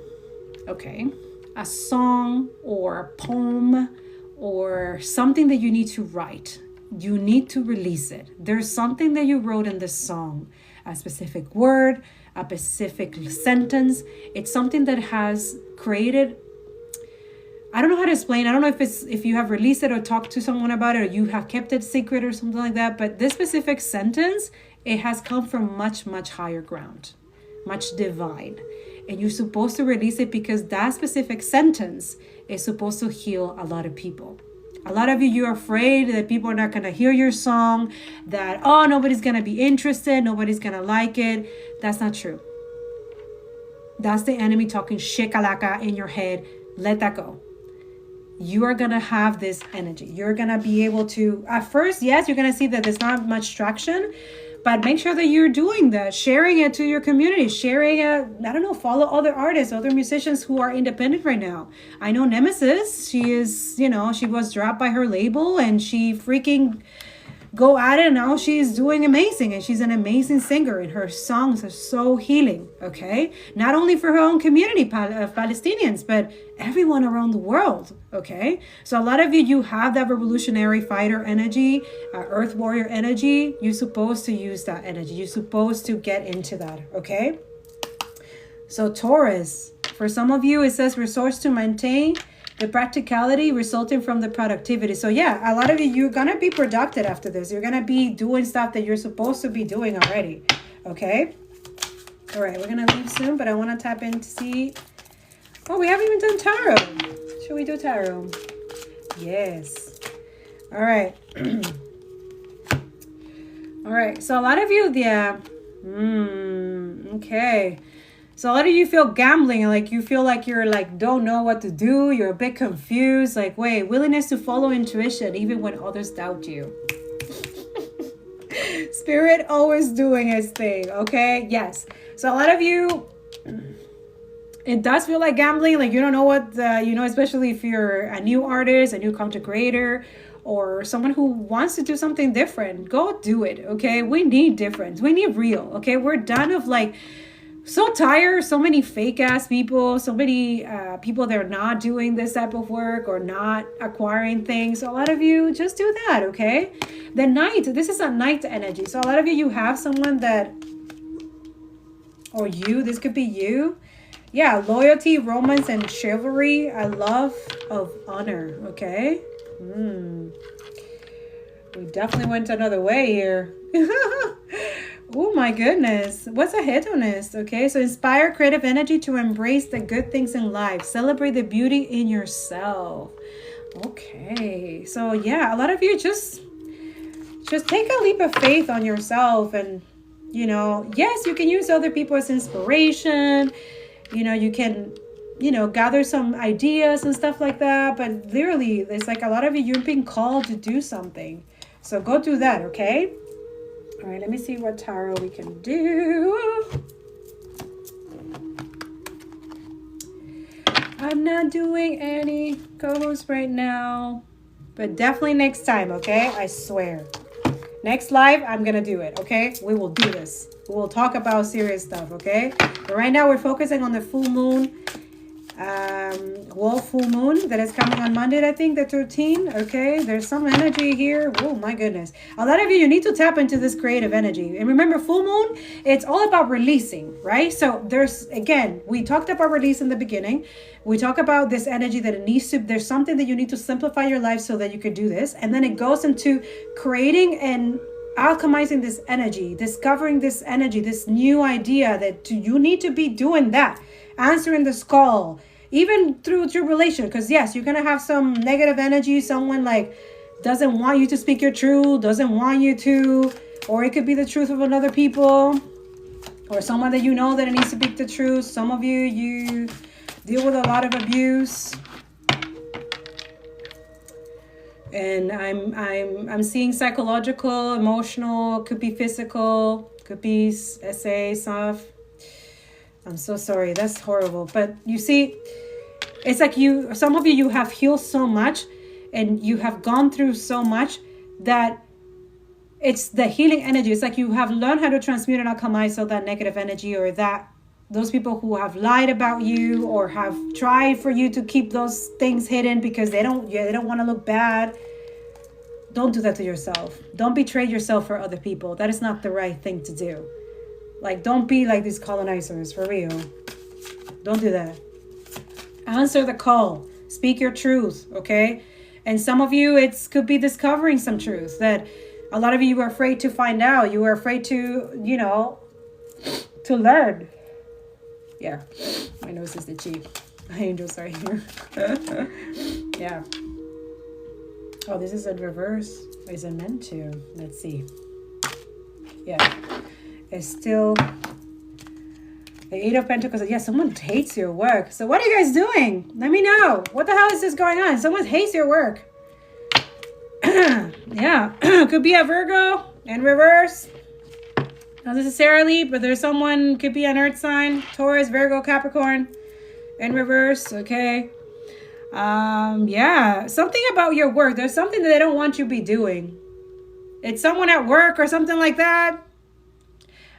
okay? A song or a poem or something that you need to write. You need to release it. There's something that you wrote in this song, a specific word, a specific sentence. It's something that has created, I don't know how to explain. I don't know if you have released it or talked to someone about it or you have kept it secret or something like that. But this specific sentence, it has come from much, much higher ground, much divine. And you're supposed to release it because that specific sentence is supposed to heal a lot of people. A lot of you're afraid that people are not going to hear your song, that, nobody's going to be interested, nobody's going to like it. That's not true. That's the enemy talking shikalaka in your head. Let that go. You are going to have this energy. You're going to be able to, at first, yes, you're going to see that there's not much traction, but make sure that you're doing that, sharing it to your community, follow other artists, other musicians who are independent right now. I know Nemesis, she was dropped by her label and she freaking go at it and now she's doing amazing and she's an amazing singer and her songs are so healing, okay? Not only for her own community of Palestinians, but everyone around the world, okay? So a lot of you have that revolutionary fighter energy, earth warrior energy. You're supposed to use that energy. You're supposed to get into that, okay? So Taurus, for some of you, it says resource to maintain the practicality resulting from the productivity. So yeah, a lot of you're going to be productive after this. You're going to be doing stuff that you're supposed to be doing already. Okay. All right. We're going to leave soon, but I want to tap in to see. Oh, we haven't even done tarot. Should we do tarot? Yes. All right. All right. So a lot of you, yeah. Okay. So a lot of you feel gambling, like you feel like you're like, don't know what to do. You're a bit confused. Like, wait, willingness to follow intuition, even when others doubt you. Spirit always doing its thing. Okay. Yes. So a lot of you, it does feel like gambling. Like you don't know what, especially if you're a new artist, a new content creator, or someone who wants to do something different. Go do it. Okay. We need difference. We need real. Okay. We're done of like so tired, so many fake ass people, so many people that are not doing this type of work or not acquiring things. So a lot of you just do that, okay? The Knight, this is a Knight energy. So a lot of you have someone that, or you, this could be you. Yeah, loyalty, romance, and chivalry. A love of honor, okay? We definitely went another way here. Oh my goodness. What's a hedonist? Okay, so inspire creative energy to embrace the good things in life. Celebrate the beauty in yourself. Okay, so yeah, a lot of you just take a leap of faith on yourself. And, you know, yes, you can use other people as inspiration. You know, you can, you know, gather some ideas and stuff like that. But literally, it's like a lot of you, you're being called to do something. So go do that, okay? All right, let me see what tarot we can do. I'm not doing any co-hosts right now, but definitely next time, okay? I swear. Next live, I'm going to do it, okay? We will do this. We will talk about serious stuff, okay? But right now, we're focusing on the full moon. Full moon that is coming on Monday, I think, the 13th. Okay, there's some energy here. Oh my goodness, a lot of you need to tap into this creative energy. And remember, full moon, it's all about releasing, right? So there's, again, we talked about release in the beginning. We talk about this energy that it needs to, there's something that you need to simplify your life so that you could do this. And then it goes into creating and alchemizing this energy, discovering this energy, this new idea that you need to be doing that, answering this call, even through tribulation. Because yes, you're going to have some negative energy. Someone like doesn't want you to speak your truth, doesn't want you to, or it could be the truth of another people, or someone that you know that needs to speak the truth. Some of you, you deal with a lot of abuse. And I'm seeing psychological, emotional, could be physical, could be SA stuff. I'm so sorry. That's horrible. But you see, it's like some of you have healed so much and you have gone through so much that it's the healing energy. It's like you have learned how to transmute and alchemize all that negative energy, or that those people who have lied about you or have tried for you to keep those things hidden because they don't want to look bad. Don't do that to yourself. Don't betray yourself for other people. That is not the right thing to do. Like, don't be like these colonizers, for real. Don't do that. Answer the call. Speak your truth, okay? And some of you, it could be discovering some truth that a lot of you were afraid to find out. You were afraid to, you know, to learn. Yeah, my nose is itchy. My angels are here. Yeah. Oh, this is in reverse. Is it meant to? Let's see. Yeah. It's still the Eight of Pentacles. Yeah, someone hates your work. So what are you guys doing? Let me know. What the hell is this going on? Someone hates your work. Yeah. Could be a Virgo in reverse. Not necessarily, but there's someone, could be an earth sign. Taurus, Virgo, Capricorn in reverse. Okay. Yeah. Something about your work. There's something that they don't want you to be doing. It's someone at work or something like that.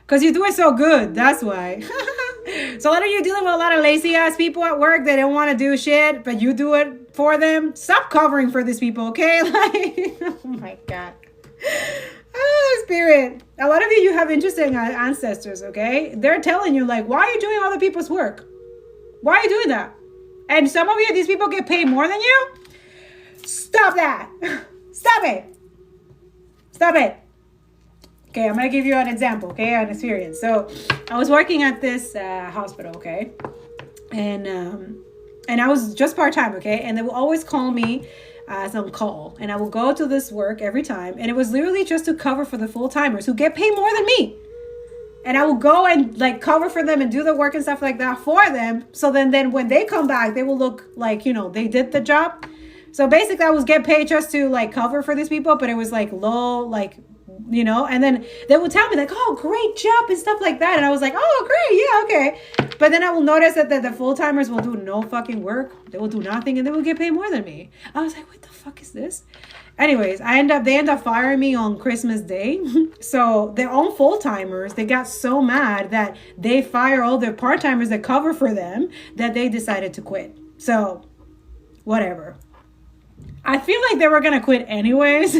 Because you do it so good. That's why. So a lot of you dealing with a lot of lazy ass people at work that don't want to do shit, but you do it for them. Stop covering for these people, okay? Like, oh my God. Oh, spirit. A lot of you have interesting ancestors, okay? They're telling you, like, why are you doing other people's work? Why are you doing that? And some of you, these people get paid more than you. Stop that. Stop it. Stop it. Okay, I'm going to give you an example, okay, an experience. So I was working at this hospital, okay, and I was just part-time, okay, and they will always call me as on call, and I will go to this work every time, and it was literally just to cover for the full-timers who get paid more than me, and I will go and like cover for them and do the work and stuff like that for them, so then when they come back, they will look like, you know, they did the job. So basically I was getting paid just to like cover for these people, but it was like low, like, you know, and then they will tell me like, oh, great job and stuff like that. And I was like, oh, great. Yeah, okay. But then I will notice that the full-timers will do no fucking work. They will do nothing and they will get paid more than me. I was like, what the fuck? fuck is this? Anyways, they end up firing me on Christmas Day. So their own full-timers, they got so mad that they fire all their part-timers that cover for them that they decided to quit. So whatever. I feel like they were going to quit anyways,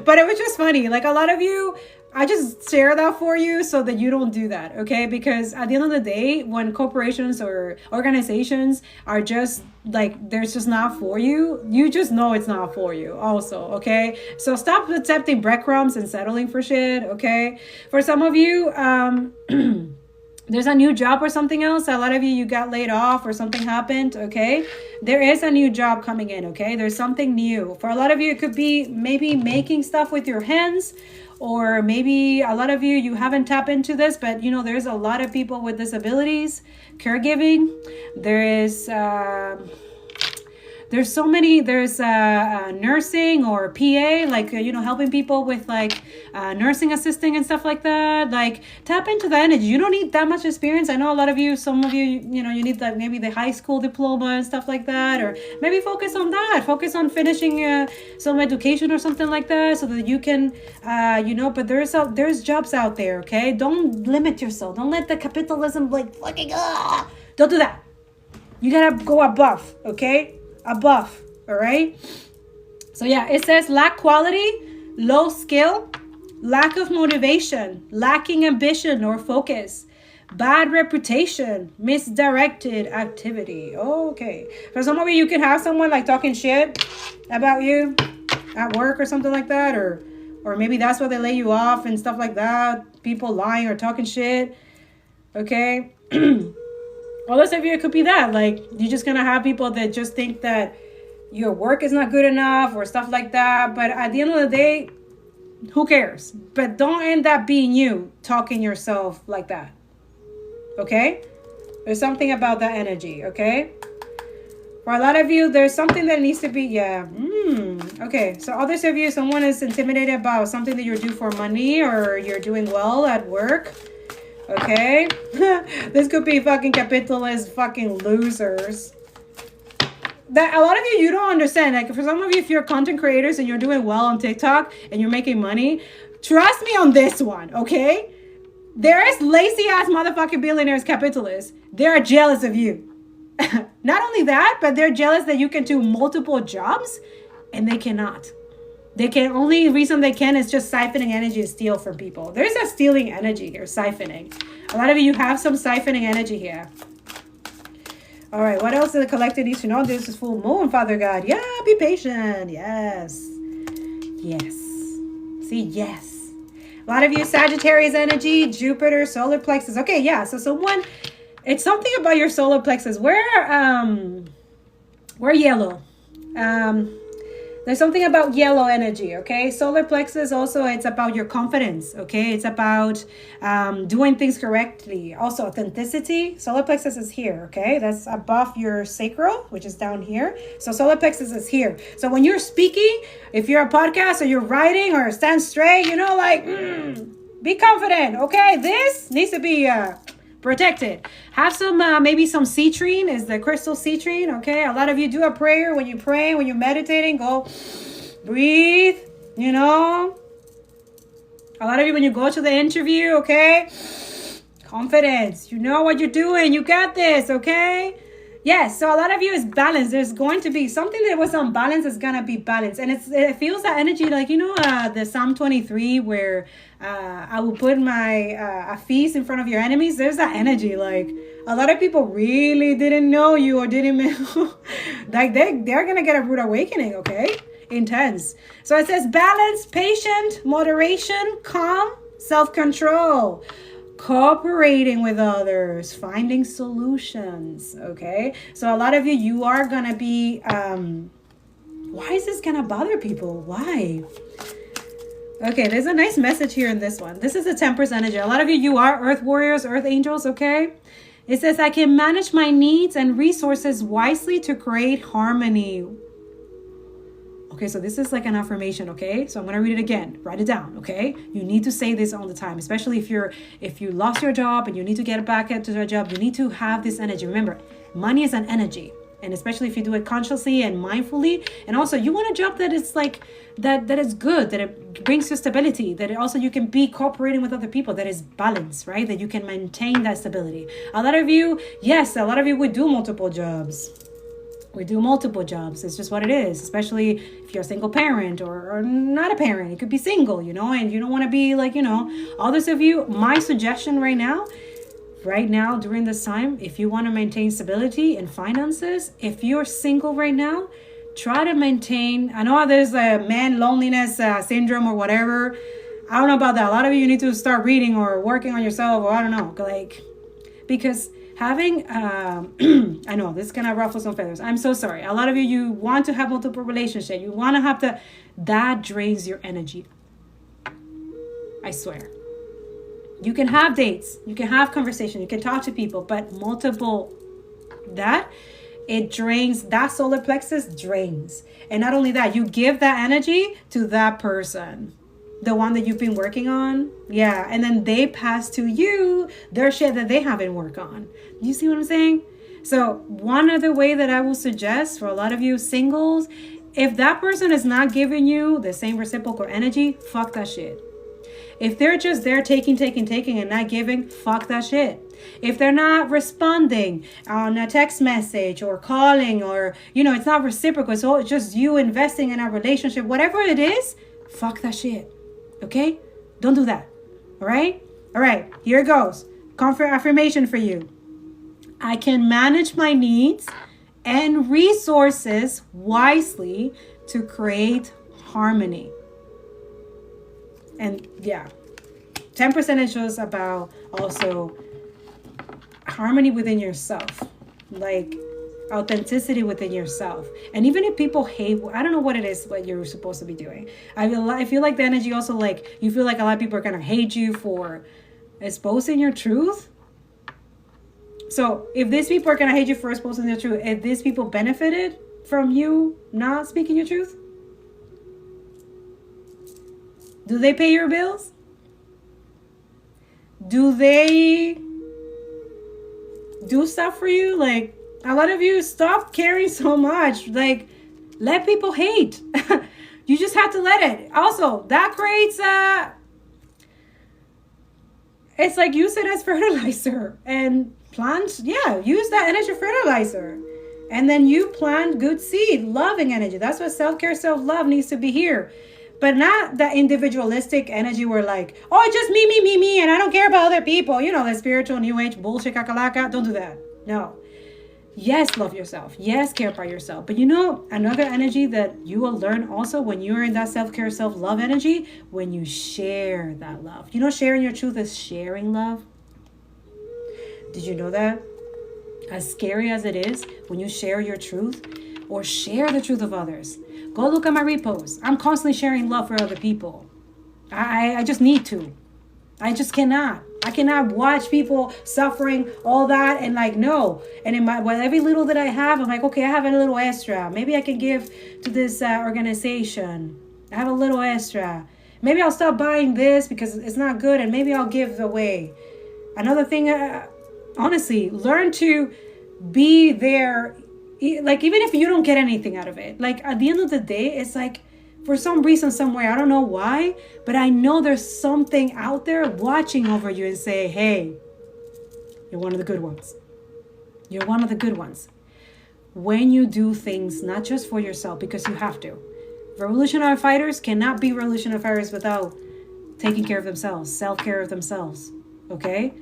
but it was just funny. Like, a lot of you, I just share that for you so that you don't do that, okay? Because at the end of the day, when corporations or organizations are just like, they're just not for you, you just know it's not for you also, okay? So stop accepting breadcrumbs and settling for shit, okay? For some of you, there's a new job or something else. A lot of you got laid off or something happened, okay? There is a new job coming in, okay? There's something new. For a lot of you, it could be maybe making stuff with your hands, or maybe a lot of you haven't tapped into this, but there's a lot of people with disabilities, caregiving. There's so many, there's nursing or PA, like, helping people with like nursing assisting and stuff like that. Like, tap into the energy. You don't need that much experience. I know a lot of you, some of you, you need like maybe the high school diploma and stuff like that, or maybe focus on that. Focus on finishing some education or something like that so that you can, but there's jobs out there, okay? Don't limit yourself. Don't let the capitalism like fucking, don't do that. You gotta go above, okay? Above, all right? So yeah, it says lack quality, low skill, lack of motivation, lacking ambition or focus, bad reputation, misdirected activity. Okay. For some of you can have someone like talking shit about you at work or something like that, or maybe that's why they lay you off and stuff like that. People lying or talking shit. Okay. Others of you, it could be that, like, you're just going to have people that just think that your work is not good enough or stuff like that. But at the end of the day, who cares? But don't end up being you talking yourself like that. Okay? There's something about that energy. Okay? For a lot of you, there's something that needs to be, okay. So others of you, someone is intimidated about something that you're due for money, or you're doing well at work. Okay, this could be fucking capitalist fucking losers. That a lot of you don't understand. Like, for some of you, if you're content creators and you're doing well on TikTok and you're making money, trust me on this one, okay? There is lazy ass motherfucking billionaires, capitalists. They are jealous of you. Not only that, but they're jealous that you can do multiple jobs and they cannot. Only reason they can is just siphoning energy to steal from people. There's a stealing energy here, siphoning. A lot of you have some siphoning energy here. All right, what else does the collective need to know? This is full moon, Father God. Yeah, be patient. Yes. Yes. See, yes. A lot of you, Sagittarius energy, Jupiter, solar plexus. Okay, yeah, so someone, it's something about your solar plexus. We're yellow. There's something about yellow energy, okay? Solar plexus also, it's about your confidence, okay? It's about doing things correctly. Also, authenticity. Solar plexus is here, okay? That's above your sacral, which is down here. So solar plexus is here. So when you're speaking, if you're a podcast or you're writing or stand straight, be confident, okay? This needs to be protected. Have some, maybe some citrine, is the crystal citrine, okay? A lot of you do a prayer when you pray, when you're meditating, go breathe, A lot of you, when you go to the interview, okay? Confidence. You know what you're doing. You got this, okay? Yes, so a lot of you is balance. There's going to be something that was unbalanced is going to be balanced. And it feels that energy like, the Psalm 23 where I will put my a feast in front of your enemies. There's that energy. Like, a lot of people really didn't know you or didn't like they're going to get a rude awakening, okay? Intense. So it says balance, patient, moderation, calm, self-control. Cooperating with others, finding solutions, okay? So a lot of you are going to be, why is this going to bother people? Why? Okay, there's a nice message here in this one. This is the Temperance energy. A lot of you are earth warriors, earth angels, okay? It says, I can manage my needs and resources wisely to create harmony. Okay, so this is like an affirmation, okay? So I'm going to read it again. Write it down, okay? You need to say this all the time, especially if you lost your job and you need to get back into your job. You need to have this energy. Remember, money is an energy. And especially if you do it consciously and mindfully. And also you want a job that is like, that is good, that it brings you stability, that it also you can be cooperating with other people, that is balanced, right? That you can maintain that stability. A lot of you would do multiple jobs. We do multiple jobs. It's just what it is, especially if you're a single parent or not a parent. It could be single, and you don't want to be like, others of you, my suggestion right now, during this time, if you want to maintain stability in finances, if you're single right now, try to maintain, I know there's a man loneliness syndrome or whatever. I don't know about that. A lot of you need to start reading or working on yourself, or I don't know, because having, I know this is going to ruffle some feathers. I'm so sorry. A lot of you want to have multiple relationships. You want to have that drains your energy. I swear. You can have dates. You can have conversation. You can talk to people, but it drains, that solar plexus drains. And not only that, you give that energy to that person, the one that you've been working on. Yeah. And then they pass to you their shit that they haven't worked on. You see what I'm saying? So one other way that I will suggest for a lot of you singles, if that person is not giving you the same reciprocal energy, fuck that shit. If they're just there taking and not giving, fuck that shit. If they're not responding on a text message or calling, or, it's not reciprocal, so it's just you investing in a relationship, whatever it is, fuck that shit. Okay? Don't do that. All right? All right. Here it goes. Comfort affirmation for you. I can manage my needs and resources wisely to create harmony. And 10% is just about also harmony within yourself, like authenticity within yourself. And even if people hate, I don't know what it is, what you're supposed to be doing. I feel like the energy also, like, you feel like a lot of people are going to hate you for exposing your truth. So if these people are going to hate you for exposing their truth, if these people benefited from you not speaking your truth, do they pay your bills? Do they do stuff for you? Like, a lot of you, stop caring so much. Like, let people hate. You just have to let it. Also, that creates it's like, use it as fertilizer. And plants, use that energy fertilizer. And then you plant good seed, loving energy. That's what self-care, self-love needs to be here. But not that individualistic energy where like, oh, just me, and I don't care about other people. The spiritual new age bullshit kakalaka. Don't do that. No. Yes, love yourself. Yes, care about yourself. But another energy that you will learn also when you're in that self-care, self-love energy, when you share that love. Sharing your truth is sharing love. Did you know that? As scary as it is, when you share your truth or share the truth of others, go look at my reposts. I'm constantly sharing love for other people. I just need to. I just cannot. I cannot watch people suffering, all that, and like, no. And in every little that I have, I'm like, okay, I have a little extra. Maybe I can give to this organization. I have a little extra. Maybe I'll stop buying this because it's not good, and maybe I'll give away. Another thing, honestly, learn to be there. Like, even if you don't get anything out of it, like at the end of the day, it's like, for some reason, somewhere, I don't know why, but I know there's something out there watching over you and say, hey, you're one of the good ones. You're one of the good ones. When you do things, not just for yourself, because you have to. Revolutionary fighters cannot be revolutionary fighters without taking care of themselves, self-care of themselves, okay?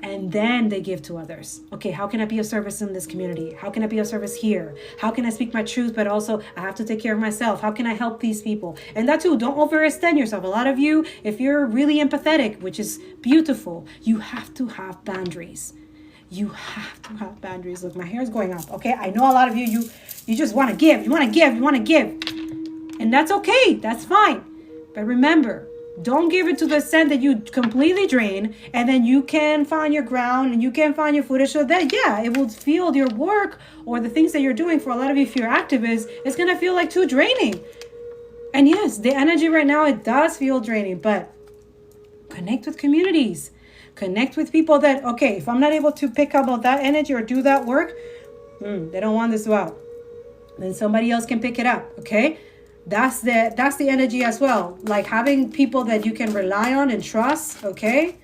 And then they give to others. Okay, how can I be of service in this community? How can I be of service here? How can I speak my truth, but also I have to take care of myself? How can I help these people? And that too, don't overextend yourself. A lot of you, if you're really empathetic, which is beautiful, you have to have boundaries. You have to have boundaries. Look, my hair is going up, okay? I know a lot of you just want to give. You want to give. You want to give. And that's okay. That's fine. But remember, don't give it to the extent that you completely drain, and then you can find your ground and you can find your footage, so that, it will feel your work or the things that you're doing. For a lot of you, if you're activists, it's going to feel like too draining. And yes, the energy right now, it does feel draining, but connect with communities. Connect with people that, okay, if I'm not able to pick up on that energy or do that work, They don't want this to out. Then somebody else can pick it up, okay? That's the energy as well. Like having people that you can rely on and trust, okay?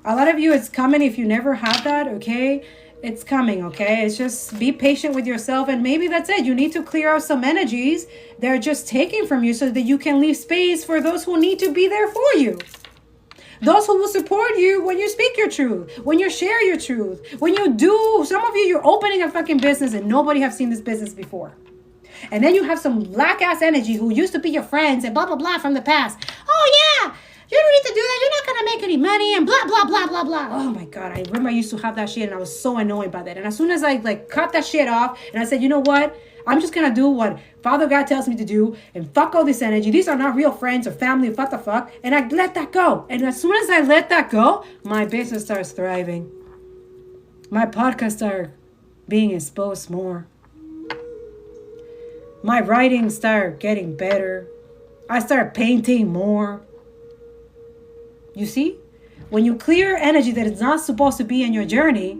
A lot of you, it's coming. If you never had that, okay? It's coming, okay? It's just be patient with yourself, and maybe that's it. You need to clear out some energies they're just taking from you so that you can leave space for those who need to be there for you. Those who will support you when you speak your truth, when you share your truth, when you do. Some of you, you're opening a fucking business and nobody have seen this business before. And then you have some black ass energy who used to be your friends and blah, blah, blah from the past. Oh yeah, you don't need to do that. You're not going to make any money and blah, blah, blah, blah, blah. Oh my God. I remember I used to have that shit and I was so annoyed by that. And as soon as I cut that shit off and I said, you know what? I'm just going to do what Father God tells me to do and fuck all this energy. These are not real friends or family. What the fuck? And I let that go. And as soon as I let that go, my business starts thriving. My podcast started being exposed more. My writing started getting better. I started painting more. You see? When you clear energy that is not supposed to be in your journey,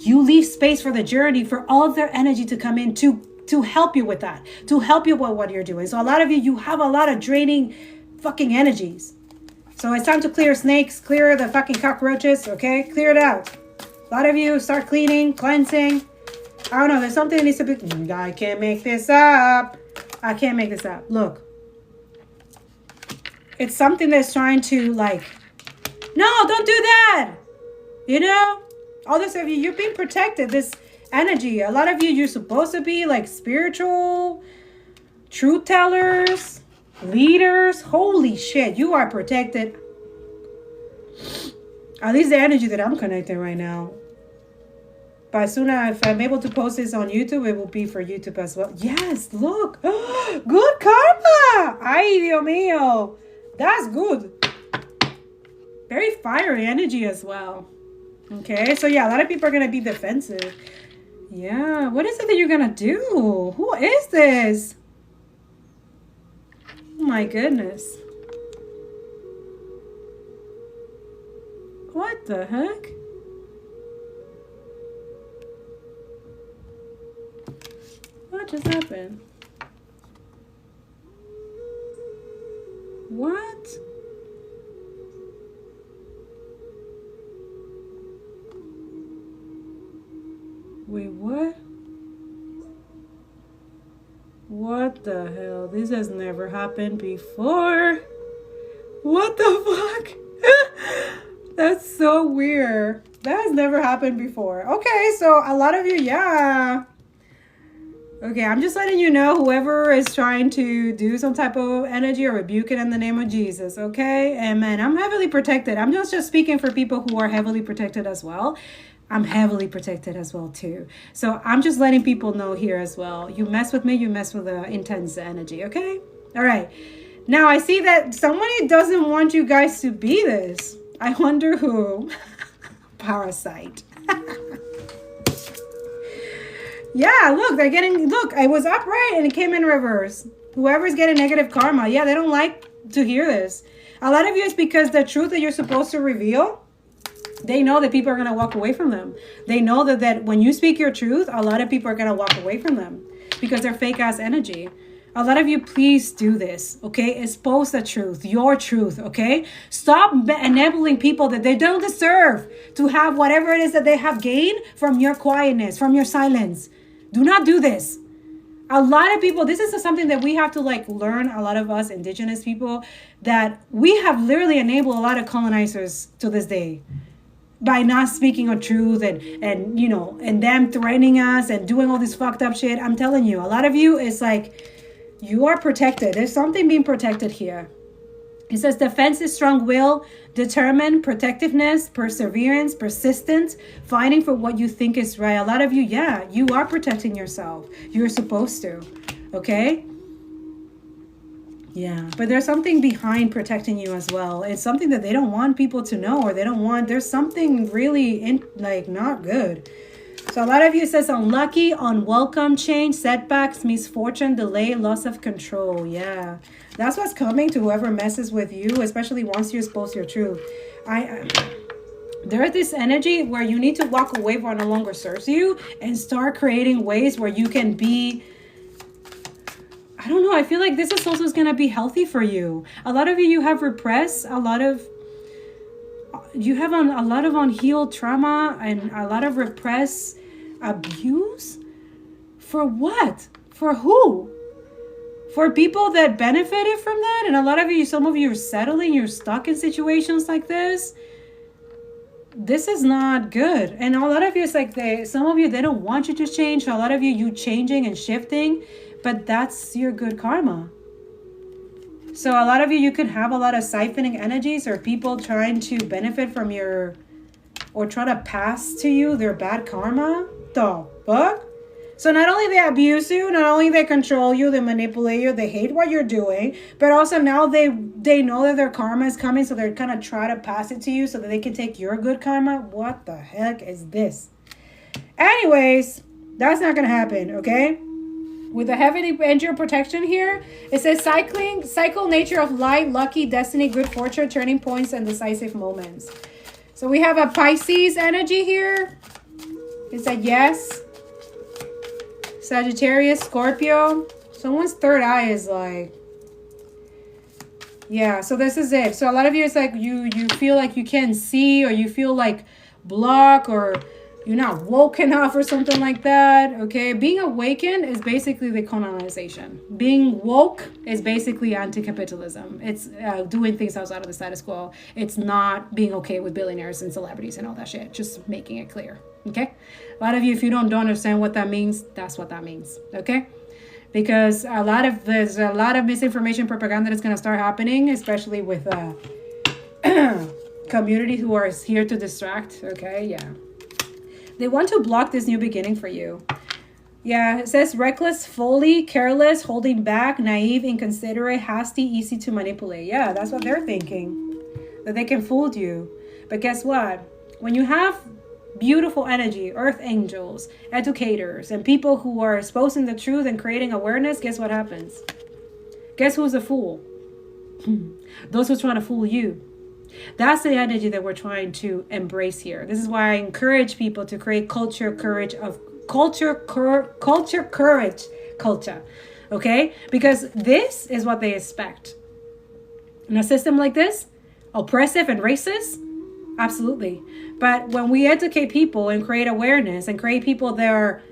you leave space for the journey for all their energy to come in to help you with that, to help you with what you're doing. So a lot of you have a lot of draining fucking energies. So it's time to clear snakes, clear the fucking cockroaches, okay? Clear it out. A lot of you start cleaning, cleansing. I don't know, there's something that needs to be... I can't make this up. I can't make this up. Look. It's something that's trying to no, don't do that. You know? Others of you, you're being protected. This energy. A lot of you, you're supposed to be spiritual, truth tellers, leaders. Holy shit, you are protected. At least the energy that I'm connecting right now. But soon if I'm able to post this on YouTube, it will be for YouTube as well. Yes, look. Good karma. Ay, Dios mío. That's good. Very fiery energy as well. Okay, so yeah, a lot of people are going to be defensive. Yeah, what is it that you're going to do? Who is this? Oh my goodness. What the heck? What just happened? What? Wait, what? What the hell? This has never happened before. What the fuck? That's so weird. That has never happened before. Okay, so a lot of you, yeah. Okay, I'm just letting you know, whoever is trying to do some type of energy, or rebuke it in the name of Jesus, okay? Amen. I'm heavily protected. I'm just speaking for people who are heavily protected as well. I'm heavily protected as well too. So I'm just letting people know here as well. You mess with me, you mess with the intense energy, okay? All right. Now I see that somebody doesn't want you guys to be this. I wonder who. Parasite. Yeah, look, they're getting, look, I was upright and it came in reverse. Whoever's getting negative karma, yeah, they don't like to hear this. A lot of you, it's because the truth that you're supposed to reveal, they know that people are going to walk away from them. They know that when you speak your truth, a lot of people are going to walk away from them because they're fake ass energy. A lot of you, please do this, okay? Expose the truth, your truth, okay? Stop enabling people that they don't deserve to have whatever it is that they have gained from your quietness, from your silence. Do not do this. A lot of people, this is something that we have to learn, a lot of us indigenous people, that we have literally enabled a lot of colonizers to this day by not speaking of truth and you know, and them threatening us and doing all this fucked up shit. I'm telling you, a lot of you, it's you are protected. There's something being protected here. It says defense is strong will, determined, protectiveness, perseverance, persistence, fighting for what you think is right. A lot of you, yeah, you are protecting yourself. You're supposed to, okay? Yeah, but there's something behind protecting you as well. It's something that they don't want people to know, or they don't want, there's something really not good. So a lot of you, says unlucky, unwelcome, change, setbacks, misfortune, delay, loss of control. Yeah, that's what's coming to whoever messes with you, especially once you expose your truth. There's this energy where you need to walk away from what no longer serves you and start creating ways where you can be, I don't know, I feel like this is also going to be healthy for you. A lot of you have repressed a lot of unhealed trauma and a lot of repressed abuse. For what? For who? For people that benefited from that? And a lot of you, some of you are settling, you're stuck in situations like this. This is not good. And a lot of you, it's like some of you, they don't want you to change. So a lot of you changing and shifting, but that's your good karma. So a lot of you could have a lot of siphoning energies or people trying to benefit from your, or try to pass to you their bad karma. The fuck? So not only they abuse you, not only they control you, they manipulate you, they hate what you're doing, but also now they know that their karma is coming, so they're gonna try to pass it to you so that they can take your good karma. What the heck is this? Anyways, that's not gonna happen, okay? With the heavenly angel protection here, it says cycle nature of light, lucky, destiny, good fortune, turning points, and decisive moments. So we have a Pisces energy here. It's a yes. Sagittarius, Scorpio. Someone's third eye is like, yeah, so this is it. So a lot of you, it's like you feel like you can't see, or you feel like block, or you're not woke enough or something like that. Okay, being awakened is basically the colonization. Being woke is basically anti-capitalism. It's doing things outside of the status quo. It's not being okay with billionaires and celebrities and all that shit. Just making it clear. Okay, a lot of you, if you don't understand what that means, that's what that means. Okay, because there's a lot of misinformation, propaganda that's going to start happening, especially with community who are here to distract. Okay, yeah, they want to block this new beginning for you. Yeah, it says reckless, fully careless, holding back, naive, inconsiderate, hasty, easy to manipulate. Yeah, that's what they're thinking, that they can fool you. But guess what? When you have beautiful energy, earth angels, educators, and people who are exposing the truth and creating awareness, guess what happens? Guess who's a fool? Those who are trying to fool you. That's the energy that we're trying to embrace here. This is why I encourage people to create culture courage. Okay? Because this is what they expect. In a system like this, oppressive and racist, absolutely. But when we educate people and create awareness and create people that are,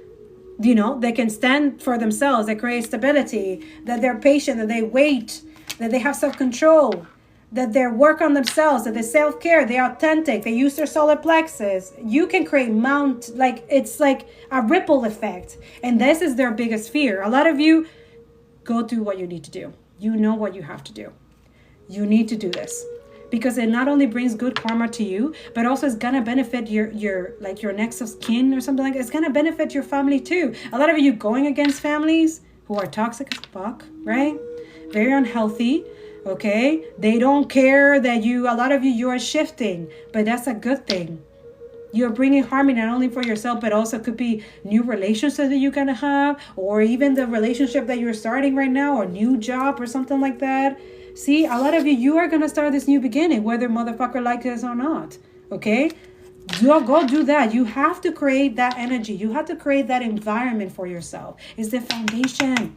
they can stand for themselves, that create stability, that they're patient, that they wait, that they have self-control, that they work on themselves, that they self-care, they're authentic, they use their solar plexus, you can create it's like a ripple effect. And this is their biggest fear. A lot of you, go do what you need to do. You know what you have to do. You need to do this. Because it not only brings good karma to you, but also it's gonna benefit your next of kin or something like that. It's gonna benefit your family too. A lot of you going against families who are toxic as fuck, right? Very unhealthy, okay? They don't care that a lot of you are shifting, but that's a good thing. You're bringing harmony not only for yourself, but also could be new relationships that you're gonna have, or even the relationship that you're starting right now, or new job or something like that. See, a lot of you are going to start this new beginning, whether motherfucker like this or not. Okay? Go do that. You have to create that energy. You have to create that environment for yourself. It's the foundation.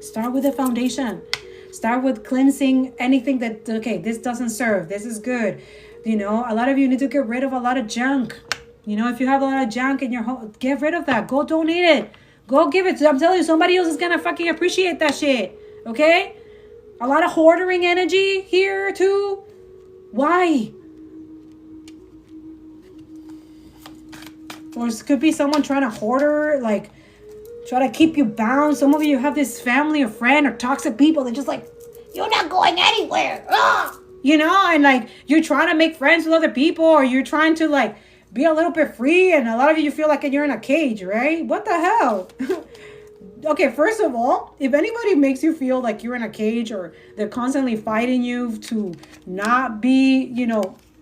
Start with the foundation. Start with cleansing anything that, okay, this doesn't serve. This is good. A lot of you need to get rid of a lot of junk. If you have a lot of junk in your home, get rid of that. Go donate it. Go give it. I'm telling you, somebody else is going to fucking appreciate that shit. Okay? A lot of hoarding energy here too. Why? Or it could be someone trying to hoarder, try to keep you bound. Some of you have this family or friend or toxic people that just you're not going anywhere. Ugh! And you're trying to make friends with other people, or you're trying to be a little bit free, and a lot of you feel like you're in a cage, right? What the hell? Okay, first of all, if anybody makes you feel like you're in a cage, or they're constantly fighting you to not be,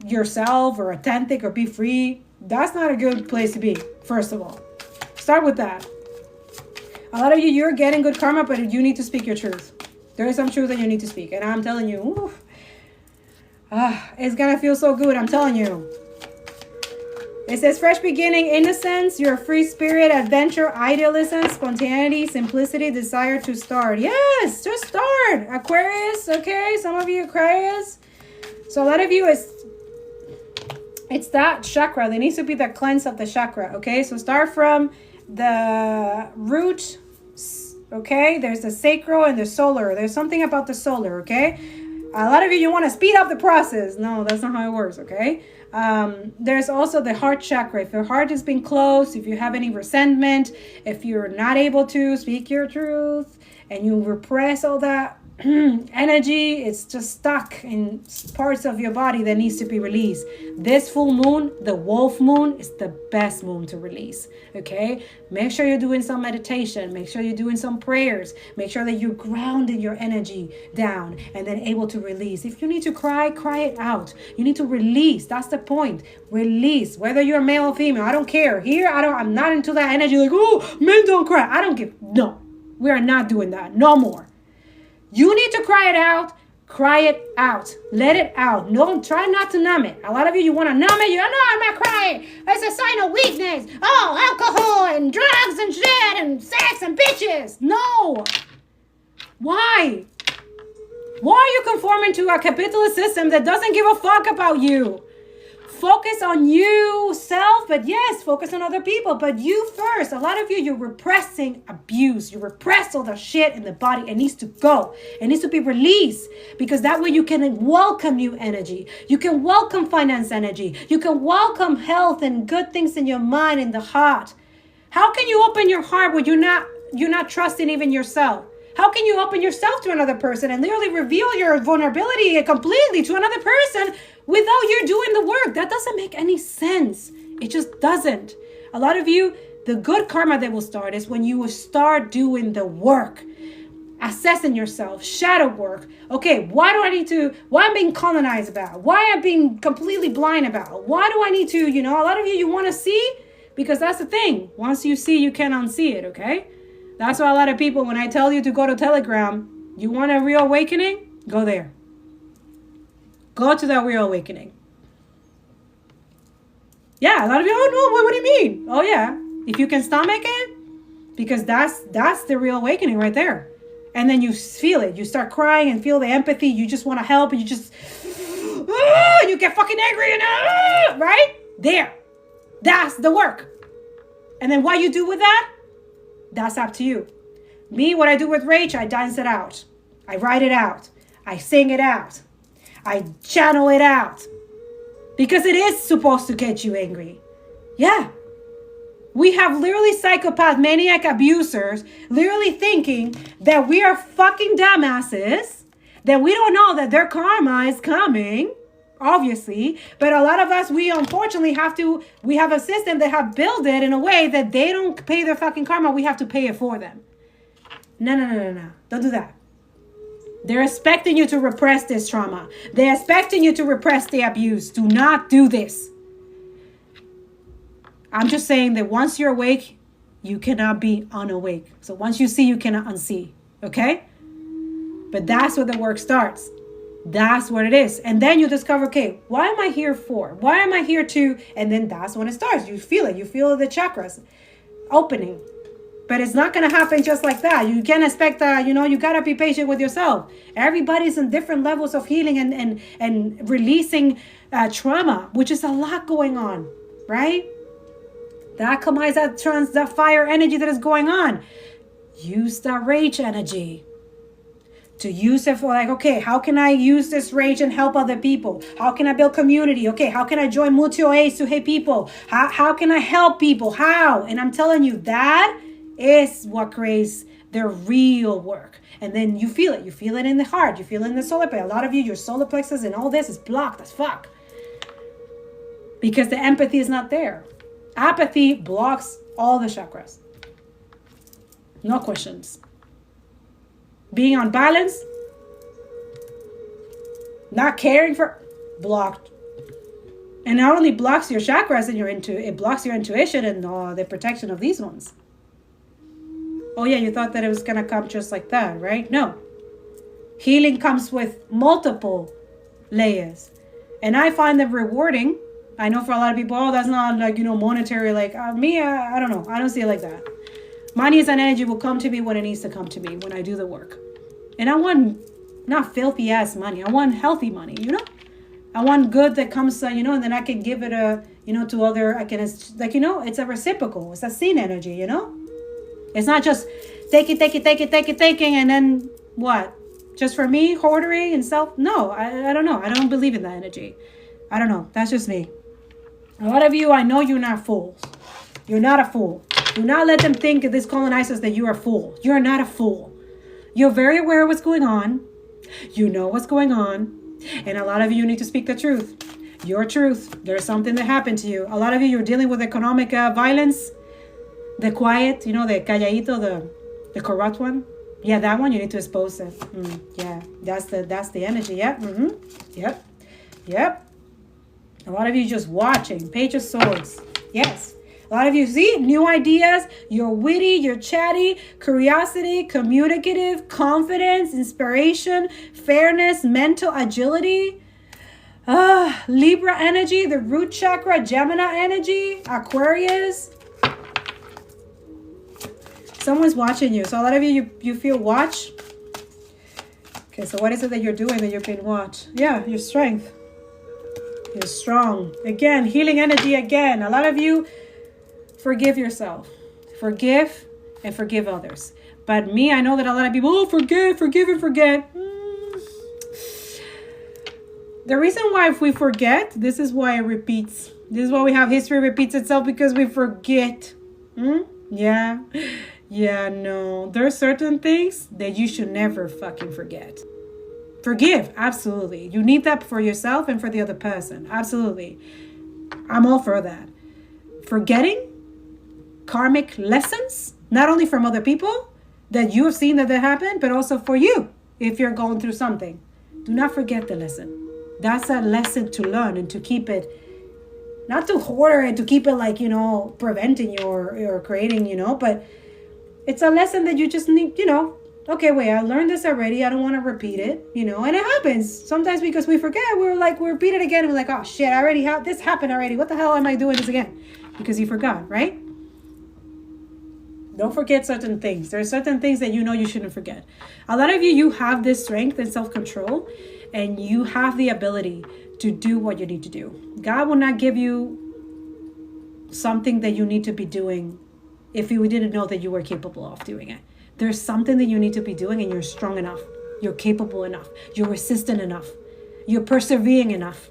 yourself or authentic or be free, that's not a good place to be, first of all. Start with that. A lot of you're getting good karma, but you need to speak your truth. There is some truth that you need to speak. And I'm telling you, it's going to feel so good. I'm telling you. It says fresh beginning, innocence, you're a free spirit, adventure, idealism, spontaneity, simplicity, desire to start. Yes, just start. Aquarius, okay? Some of you Aquarius. So a lot of you, it's that chakra. There needs to be the cleanse of the chakra, okay? So start from the root, okay? There's the sacral and the solar. There's something about the solar, okay? A lot of you want to speed up the process. No, that's not how it works, okay? There's also the heart chakra. If your heart has been closed, if you have any resentment, if you're not able to speak your truth and you repress all that energy, it's just stuck in parts of your body that needs to be released. This full moon, the wolf moon, is the best moon to release. Okay, make sure you're doing some meditation, make sure you're doing some prayers, make sure that you're grounding your energy down and then able to release. If you need to cry, cry it out. You need to release. That's the point. Release, whether you're male or female. I don't care. Here, I'm not into that energy like, oh, men don't cry. I don't give. No, we are not doing that. No more. You need to cry it out. Cry it out. Let it out. No, try not to numb it. A lot of you want to numb it. No, I'm not crying. It's a sign of weakness. Oh, alcohol and drugs and shit and sex and bitches. No. Why? Why are you conforming to a capitalist system that doesn't give a fuck about you? Focus on you, self, but yes, focus on other people, but you first. A lot of you're repressing abuse. You repress all the shit in the body. It needs to go. It needs to be released because that way you can welcome new energy. You can welcome finance energy. You can welcome health and good things in your mind and the heart. How can you open your heart when you're not trusting even yourself? How can you open yourself to another person and literally reveal your vulnerability completely to another person without you doing the work? That doesn't make any sense. It just doesn't. A lot of you, the good karma that will start is when you will start doing the work, assessing yourself, shadow work. Okay, why I'm being colonized about? Why I'm being completely blind about? Why do I need to, a lot of you want to see? Because that's the thing. Once you see, you can't unsee it, okay? That's why a lot of people, when I tell you to go to Telegram, you want a real awakening? Go there. Go to that real awakening. Yeah, a lot of you, oh no, what do you mean? Oh yeah, if you can stomach it, because that's the real awakening right there. And then you feel it. You start crying and feel the empathy. You just want to help and you just, you get fucking angry and, right? There. That's the work. And then what you do with that, that's up to you. Me, what I do with rage, I dance it out. I write it out. I sing it out. I channel it out. Because it is supposed to get you angry. Yeah. We have literally psychopath, maniac abusers literally thinking that we are fucking dumbasses, that we don't know that their karma is coming, obviously. But a lot of us, we unfortunately we have a system that have built it in a way that they don't pay their fucking karma. We have to pay it for them. No. Don't do that. They're expecting you to repress this trauma. They're expecting you to repress the abuse. Do not do this. I'm just saying that once you're awake, you cannot be unawake. So once you see, you cannot unsee. Okay? But that's where the work starts. That's what it is. And then you discover, okay, why am I here for? Why am I here to? And then that's when it starts. You feel it. You feel the chakras opening. But it's not going to happen just like that. You can't expect that, you got to be patient with yourself. Everybody's in different levels of healing and releasing trauma, which is a lot going on, right? That combines that fire energy that is going on. Use that rage energy to use it for like, okay, how can I use this rage and help other people? How can I build community? Okay, how can I join mutual aids to help people? How can I help people? How? And I'm telling you, that is what creates the real work. And then you feel it. You feel it in the heart. You feel it in the solar plexus. A lot of you, your solar plexus and all this is blocked as fuck. Because the empathy is not there. Apathy blocks all the chakras. No questions. Being unbalanced, not caring for, blocked. And not only blocks your chakras and it blocks your intuition and the protection of these ones. Oh yeah, you thought that it was going to come just like that, right? No. Healing comes with multiple layers. And I find them rewarding I know for a lot of people, oh, that's not like, monetary. Like me, I don't know. I don't see it like that. Money is an energy will come to me when it needs to come to me, when I do the work. And I want not filthy ass money. I want healthy money, I want good that comes, and then I can give it to other, it's a reciprocal. It's a scene energy, It's not just take it, and then what? Just for me, hoarding and self? No, I don't know. I don't believe in that energy. I don't know. That's just me. A lot of you, I know you're not fools. You're not a fool. Do not let them think, these colonizers, that you're a fool. You're not a fool. You're very aware of what's going on. You know what's going on. And a lot of you need to speak the truth. Your truth. There's something that happened to you. A lot of you, you're dealing with economic violence. The quiet, the calladito, the corrupt one. Yeah, that one, you need to expose it. Yeah, that's the energy. Yeah. Yep. A lot of you just watching. Page of Swords. Yes. A lot of you see new ideas. You're witty, you're chatty, curiosity, communicative, confidence, inspiration, fairness, mental agility. Libra energy, the root chakra, Gemini energy, Aquarius. Someone's watching you. So a lot of you feel watched. Okay, so what is it that you're doing that you're being watched? Yeah, your strength. You're strong. Again, healing energy again. A lot of you forgive yourself. Forgive and forgive others. But me, I know that a lot of people, forgive and forget. The reason why if we forget, this is why it repeats. This is why we have history repeats itself, because we forget. Yeah, no. There are certain things that you should never fucking forget. Forgive, absolutely. You need that for yourself and for the other person. Absolutely. I'm all for that. Forgetting karmic lessons, not only from other people that you have seen that happened, but also for you if you're going through something. Do not forget the lesson. That's a lesson to learn and to keep it, not to hoard it, to keep it like, preventing you or creating, but it's a lesson that you just need, okay, wait, I learned this already. I don't want to repeat it, and it happens sometimes because we forget. We repeat it again. And we're like, oh shit, I already have this happened already. What the hell am I doing this again? Because you forgot, right? Don't forget certain things. There are certain things that you shouldn't forget. A lot of you have this strength and self-control, and you have the ability to do what you need to do. God will not give you something that you need to be doing if you didn't know that you were capable of doing it. There's something that you need to be doing, and you're strong enough. You're capable enough. You're resistant enough. You're persevering enough.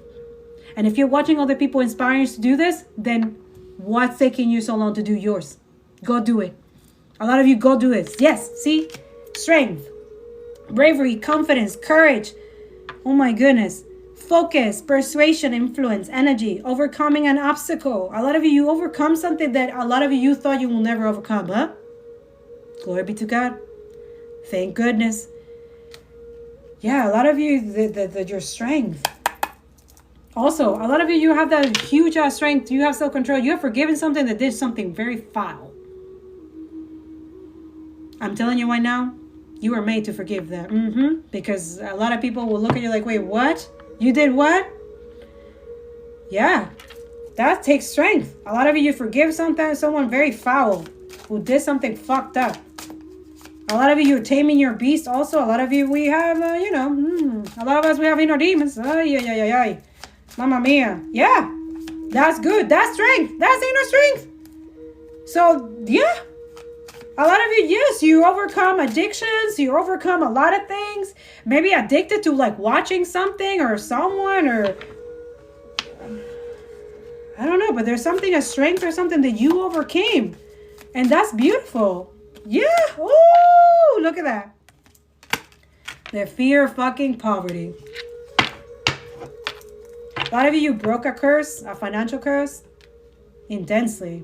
And if you're watching other people inspiring you to do this, then what's taking you so long to do yours? Go do it. A lot of you go do it. Yes, see? Strength, bravery, confidence, courage. Oh my goodness. Focus, persuasion, influence, energy, overcoming an obstacle. A lot of you overcome something that a lot of you thought you will never overcome, huh? Glory be to God. Thank goodness. Yeah, a lot of you, your strength. Also, a lot of you have that huge strength. You have self-control. You have forgiven something that did something very foul. I'm telling you right now, you are made to forgive that. Because a lot of people will look at you like, wait, what? You did what? Yeah, that takes strength. A lot of you forgive someone very foul who did something fucked up. A lot of you are taming your beast also. A lot of you, we have, a lot of us, we have inner demons. Ay. Mamma mia. Yeah, that's good. That's strength. That's inner strength. So, yeah. A lot of you, yes, you overcome addictions. You overcome a lot of things. Maybe addicted to watching something or someone or I don't know, but there's something, a strength or something that you overcame. And that's beautiful. Yeah. Oh, look at that. The fear of fucking poverty. A lot of you broke a curse, a financial curse, intensely.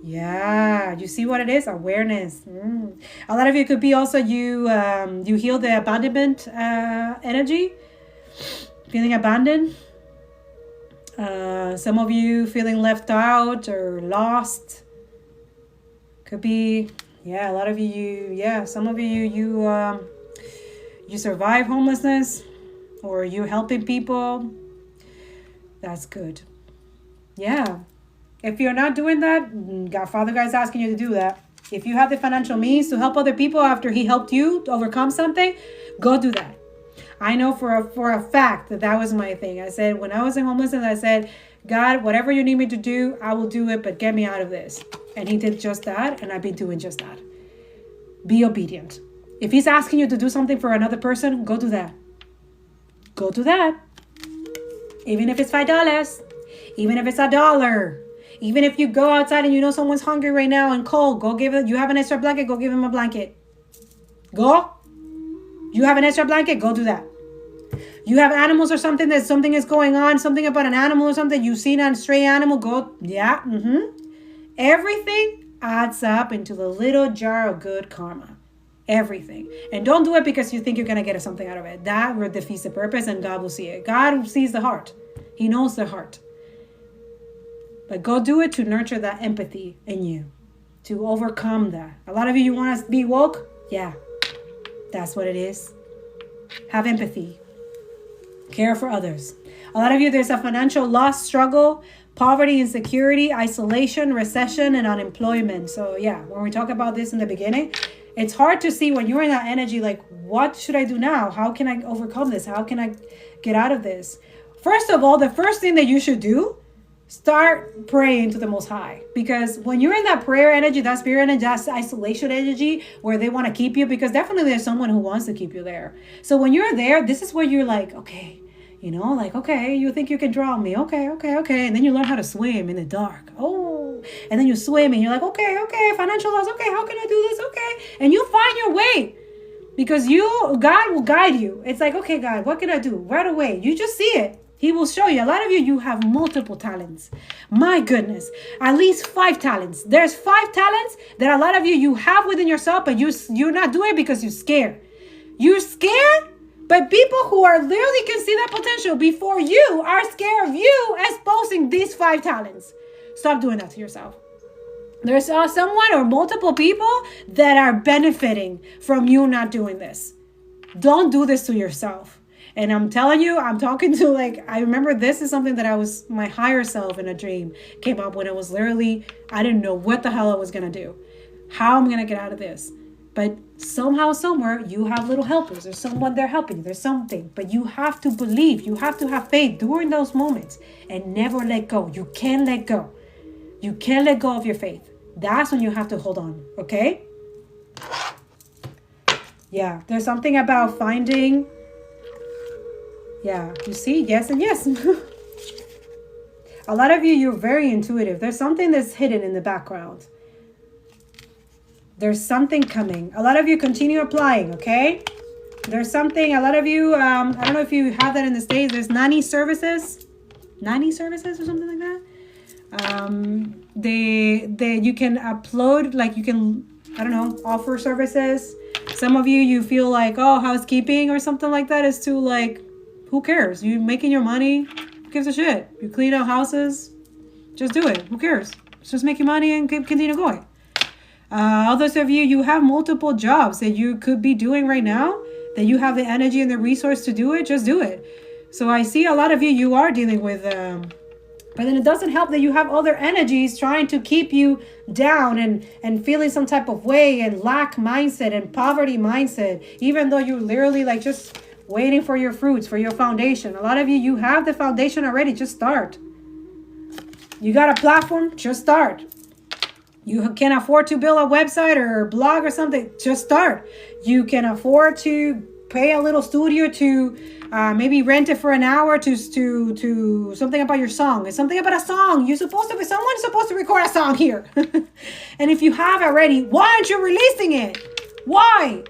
Yeah, you see what it is? Awareness. A lot of you could be also you heal the abandonment energy, feeling abandoned. Some of you feeling left out or lost. Could be, a lot of you, some of you survive homelessness or you're helping people. That's good. Yeah. If you're not doing that, Godfather Guy's asking you to do that. If you have the financial means to help other people after he helped you to overcome something, go do that. I know for a fact that was my thing. I said, when I was in homelessness, I said, God, whatever you need me to do, I will do it, but get me out of this. And he did just that, and I've been doing just that. Be obedient. If he's asking you to do something for another person, go do that. Go do that. Even if it's $5, even if it's $1, even if you go outside and you know someone's hungry right now and cold, go give it. You have an extra blanket, go give him a blanket. Go. You have an extra blanket, go do that. You have animals or something that something is going on, something about an animal or something, you've seen a stray animal, go, yeah, Everything adds up into the little jar of good karma. Everything. And don't do it because you think you're going to get something out of it. That defeats the purpose, and God will see it. God sees the heart. He knows the heart. But go do it to nurture that empathy in you, to overcome that. A lot of you want to be woke? Yeah, that's what it is. Have empathy. Care for others. A lot of you, there's a financial loss, struggle, poverty, insecurity, isolation, recession, and unemployment. So yeah, when we talk about this in the beginning, it's hard to see when you're in that energy, like, what should I do now? How can I overcome this? How can I get out of this? First of all, the first thing that you should do, start praying to the Most High. Because when you're in that prayer energy, that spirit energy, that isolation energy, where they want to keep you, because definitely there's someone who wants to keep you there. So when you're there, this is where you're like, okay, okay, you think you can draw me. Okay. And then you learn how to swim in the dark. Oh, and then you swim and you're like, okay, financial loss. Okay, how can I do this? Okay. And you find your way because God will guide you. It's like, okay, God, what can I do? Right away. You just see it. He will show you. A lot of you have multiple talents. My goodness, at least 5 talents. There's 5 talents that a lot of you have within yourself, but you're not doing it because you're scared. You're scared, but people who are literally can see that potential before you are scared of you exposing these 5 talents. Stop doing that to yourself. There's someone or multiple people that are benefiting from you not doing this. Don't do this to yourself. And I'm telling you, I'm talking to I remember this is something that my higher self in a dream came up when it was literally, I didn't know what the hell I was going to do. How I'm going to get out of this. But somehow, somewhere, you have little helpers. There's someone there helping you. There's something. But you have to believe. You have to have faith during those moments and never let go. You can't let go. You can't let go of your faith. That's when you have to hold on. Okay? Yeah. There's something about finding... Yeah, you see, yes and yes. A lot of you're very intuitive. There's something that's hidden in the background. There's something coming. A lot of you continue applying, okay? There's something, a lot of you, I don't know if you have that in the States, there's nanny services or something like that. You can upload, you can, I don't know, offer services. Some of you feel like, oh, housekeeping or something like that is too, who cares? You making your money? Who gives a shit? You clean out houses? Just do it. Who cares? Just make your money and continue going. Others of you have multiple jobs that you could be doing right now, that you have the energy and the resource to do it. Just do it. So I see a lot of you are dealing with, but then it doesn't help that you have other energies trying to keep you down and feeling some type of way and lack mindset and poverty mindset, even though you're literally just waiting for your fruits, for your foundation. A lot of you have the foundation already. Just start. You got a platform? Just start. You can afford to build a website or a blog or something? Just start. You can afford to pay a little studio to maybe rent it for an hour to something about your song. It's something about a song. Someone's supposed to record a song here. And if you have already, why aren't you releasing it? Why?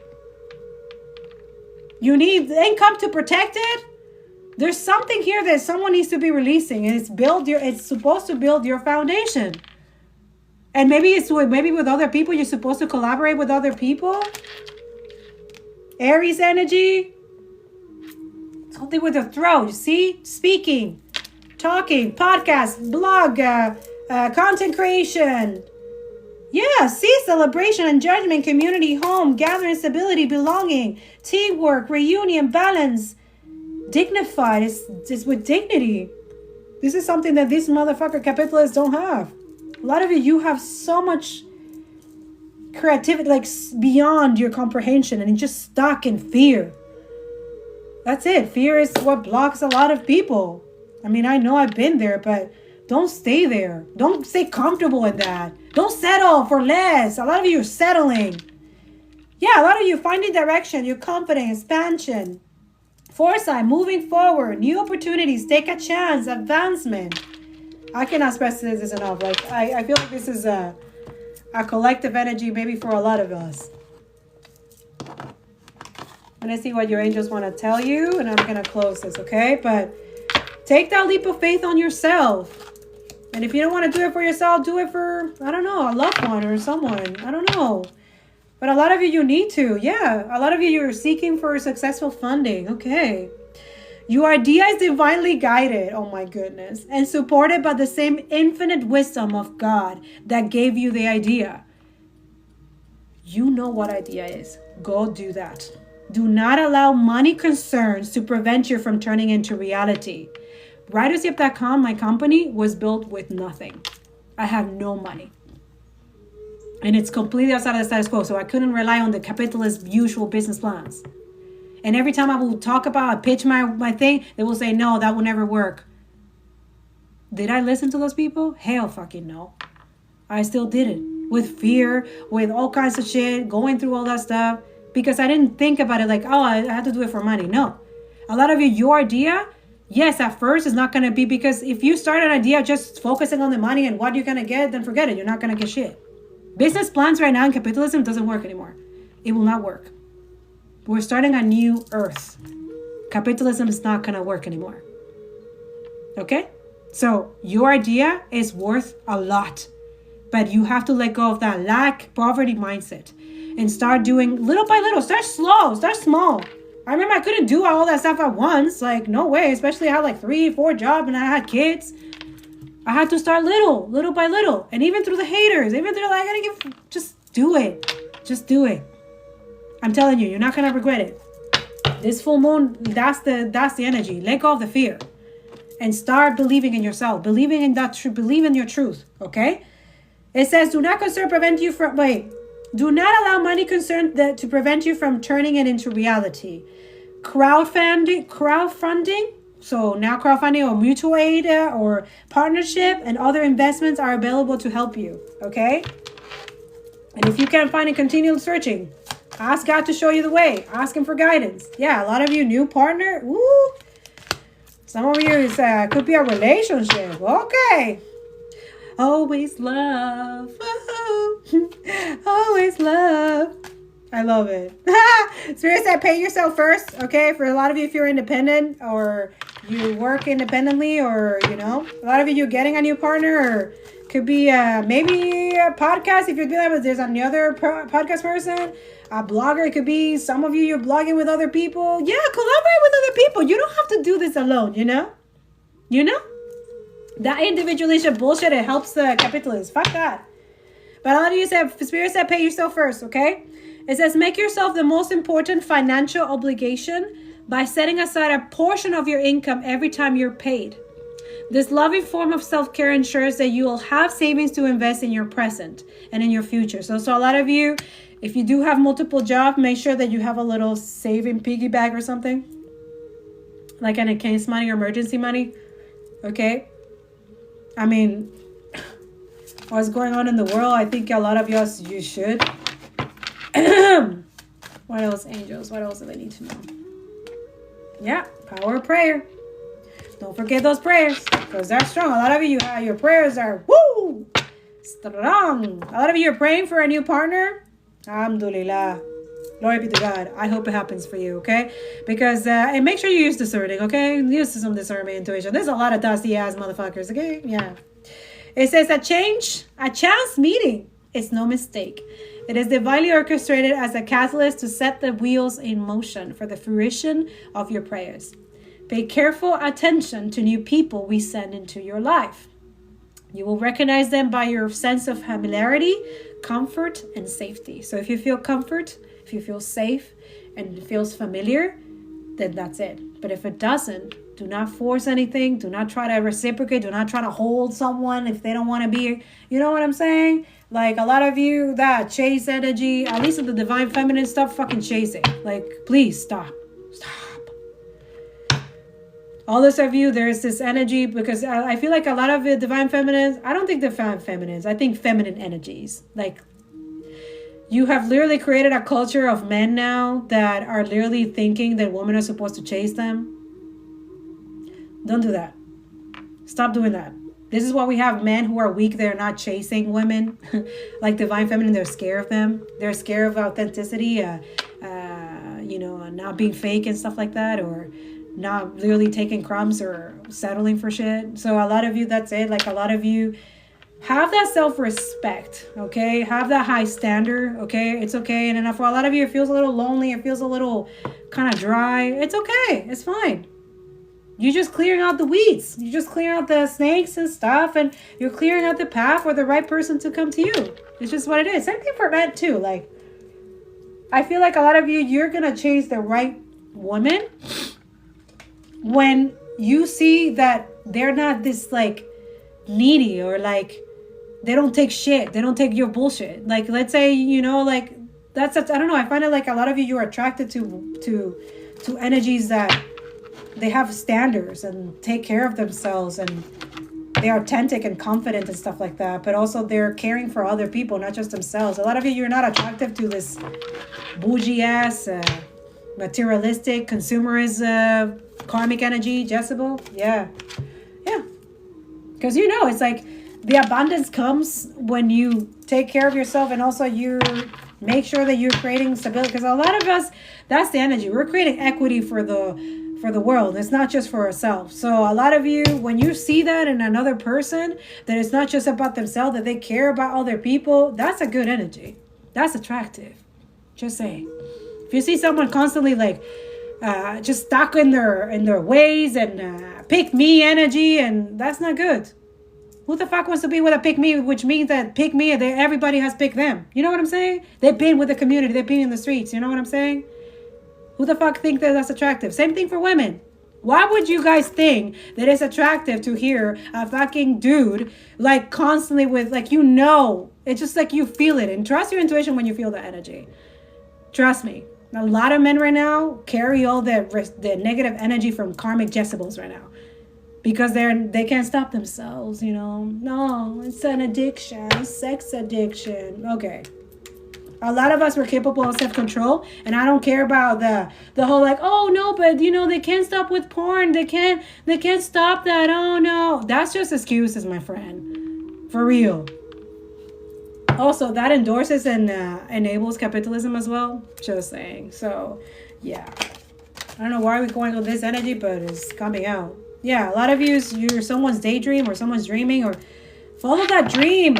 You need income to protect it? There's something here that someone needs to be releasing, and it's supposed to build your foundation. And maybe with other people, you're supposed to collaborate with other people. Aries energy. Something with your throat, you see? Speaking, talking, podcast, blog, content creation. Yeah, see, celebration and judgment, community, home, gathering, stability, belonging, teamwork, reunion, balance, dignified. It's with dignity. This is something that these motherfucker capitalists don't have. A lot of you have so much creativity, like beyond your comprehension, and you're just stuck in fear. That's it. Fear is what blocks a lot of people. I mean, I know I've been there, but don't stay there. Don't stay comfortable in that. Don't settle for less. A lot of you are settling. Yeah, a lot of you finding direction, your confidence, expansion, foresight, moving forward, new opportunities, take a chance, advancement. I cannot stress this enough. Like I feel like this is a collective energy maybe for a lot of us. I'm going to see what your angels want to tell you, and I'm going to close this, okay? But take that leap of faith on yourself. And if you don't want to do it for yourself, do it for, I don't know, a loved one or someone. I don't know. But a lot of you need to. Yeah, a lot of you're seeking for successful funding. Okay. Your idea is divinely guided, oh my goodness, and supported by the same infinite wisdom of God that gave you the idea. You know what idea is. Go do that. Do not allow money concerns to prevent you from turning into reality. 𝂀𝆃Full, my company, was built with nothing. I have no money. And it's completely outside of the status quo, so I couldn't rely on the capitalist usual business plans. And every time I will talk about, I pitch my thing, they will say, no, that will never work. Did I listen to those people? Hell fucking no. I still did it. With fear, with all kinds of shit, going through all that stuff. Because I didn't think about it like, oh, I have to do it for money. No. A lot of you, your idea, yes, at first it's not going to be, because if you start an idea just focusing on the money and what you're going to get, then forget it. You're not going to get shit. Business plans right now in capitalism doesn't work anymore. It will not work. We're starting a new earth. Capitalism is not going to work anymore. Okay? So your idea is worth a lot. But you have to let go of that lack, poverty mindset. And start doing little by little. Start slow. Start small. I remember I couldn't do all that stuff at once. Like, no way. Especially I had like 3-4 jobs and I had kids. I had to start little by little. And even through the haters. Even through like, just do it. Just do it. I'm telling you, you're not going to regret it. This full moon, that's the energy. Let go of the fear. And start believing in yourself. Believing in that truth. Believe in your truth. Okay? It says, do not allow money concern to prevent you from turning it into reality. Crowdfunding. So now crowdfunding or mutual aid or partnership and other investments are available to help you. Okay? And if you can't find it, continue searching. Ask God to show you the way. Ask him for guidance. Yeah, a lot of you, new partner. Woo! Some of you could be a relationship. Okay. Always love. Always love. I love it. Spirit said pay yourself first. Okay. For a lot of you, if you're independent or you work independently or, a lot of you getting a new partner or could be maybe a podcast. If you'd be like, there's another podcast person, a blogger. It could be some of you, you're blogging with other people. Yeah. Collaborate with other people. You don't have to do this alone, That individualistic bullshit, it helps the capitalists. Fuck that. But a lot of you said, Spirit said, pay yourself first, okay? It says, make yourself the most important financial obligation by setting aside a portion of your income every time you're paid. This loving form of self-care ensures that you will have savings to invest in your present and in your future. So a lot of you, if you do have multiple jobs, make sure that you have a little saving piggy bank or something. Like an case money or emergency money, okay? I mean, what's going on in the world, I think a lot of you should. What else, angels? What else do they need to know? Yeah, power of prayer. Don't forget those prayers, because they're strong. A lot of you, your prayers are, woo, strong. A lot of you are praying for a new partner. Alhamdulillah. Glory be to God. I hope it happens for you, okay? Because, and make sure you use discerning, okay? Use some discernment, intuition. There's a lot of dusty ass motherfuckers, okay? Yeah. It says a chance meeting is no mistake. It is divinely orchestrated as a catalyst to set the wheels in motion for the fruition of your prayers. Pay careful attention to new people we send into your life. You will recognize them by your sense of familiarity, comfort, and safety. So if you feel comfort, if you feel safe and it feels familiar, then that's it. But if it doesn't, Do not force anything. Do not try to reciprocate. Do not try to hold someone if they don't want to be. You know what I'm saying? Like, a lot of you, that chase energy, at least in the divine feminine stuff, fucking chasing. Like, please stop. All this of you, there's this energy, because I feel like a lot of the divine feminines, I don't think they're feminines. I think feminine energies. Like, you have literally created a culture of men now that are literally thinking that women are supposed to chase them. Don't do that. Stop doing that. This is why we have men who are weak. They're not chasing women. Like divine feminine, they're scared of them. They're scared of authenticity, not being fake and stuff like that, or not literally taking crumbs or settling for shit. So a lot of you, that's it. Like, a lot of you have that self-respect, okay? Have that high standard, okay? It's okay. And for a lot of you, it feels a little lonely. It feels a little kind of dry. It's okay. It's fine. You're just clearing out the weeds. You're just clearing out the snakes and stuff. And you're clearing out the path for the right person to come to you. It's just what it is. Same thing for men too. Like, I feel like a lot of you, you're going to chase the right woman when you see that they're not this like needy, or like they don't take shit. They don't take your bullshit. Like, let's say, like I don't know. I find it like a lot of you are attracted to energies that they have standards and take care of themselves, and they're authentic and confident and stuff like that. But also they're caring for other people, not just themselves. A lot of you, you're not attractive to this bougie ass, materialistic, consumerist, karmic energy, Jezebel. Yeah. Because it's like the abundance comes when you take care of yourself, and also you make sure that you're creating stability. Because a lot of us, that's the energy. We're creating equity for the world. It's not just for ourselves. So a lot of you, when you see that in another person, that it's not just about themselves, that they care about other people, that's a good energy. That's attractive. Just saying. If you see someone constantly like just stuck in their ways and pick me energy, and that's not good. Who the fuck wants to be with a pick me, which means that pick me, everybody has picked them. You know what I'm saying? They've been with the community. They've been in the streets. You know what I'm saying? Who the fuck think that that's attractive? Same thing for women. Why would you guys think that it's attractive to hear a fucking dude like constantly with like, it's just like you feel it, and trust your intuition when you feel the energy. Trust me. A lot of men right now carry all the negative energy from karmic Jezebels right now, because they can't stop themselves, No, it's an addiction, sex addiction. Okay. A lot of us were capable of self-control, and I don't care about the whole like, oh no, but they can't stop with porn. They can't stop that. Oh no. That's just excuses, my friend. For real. Also, that endorses and enables capitalism as well. Just saying. So, yeah. I don't know why we're going with this energy, but it's coming out. Yeah, a lot of you're someone's daydream, or someone's dreaming, or follow that dream.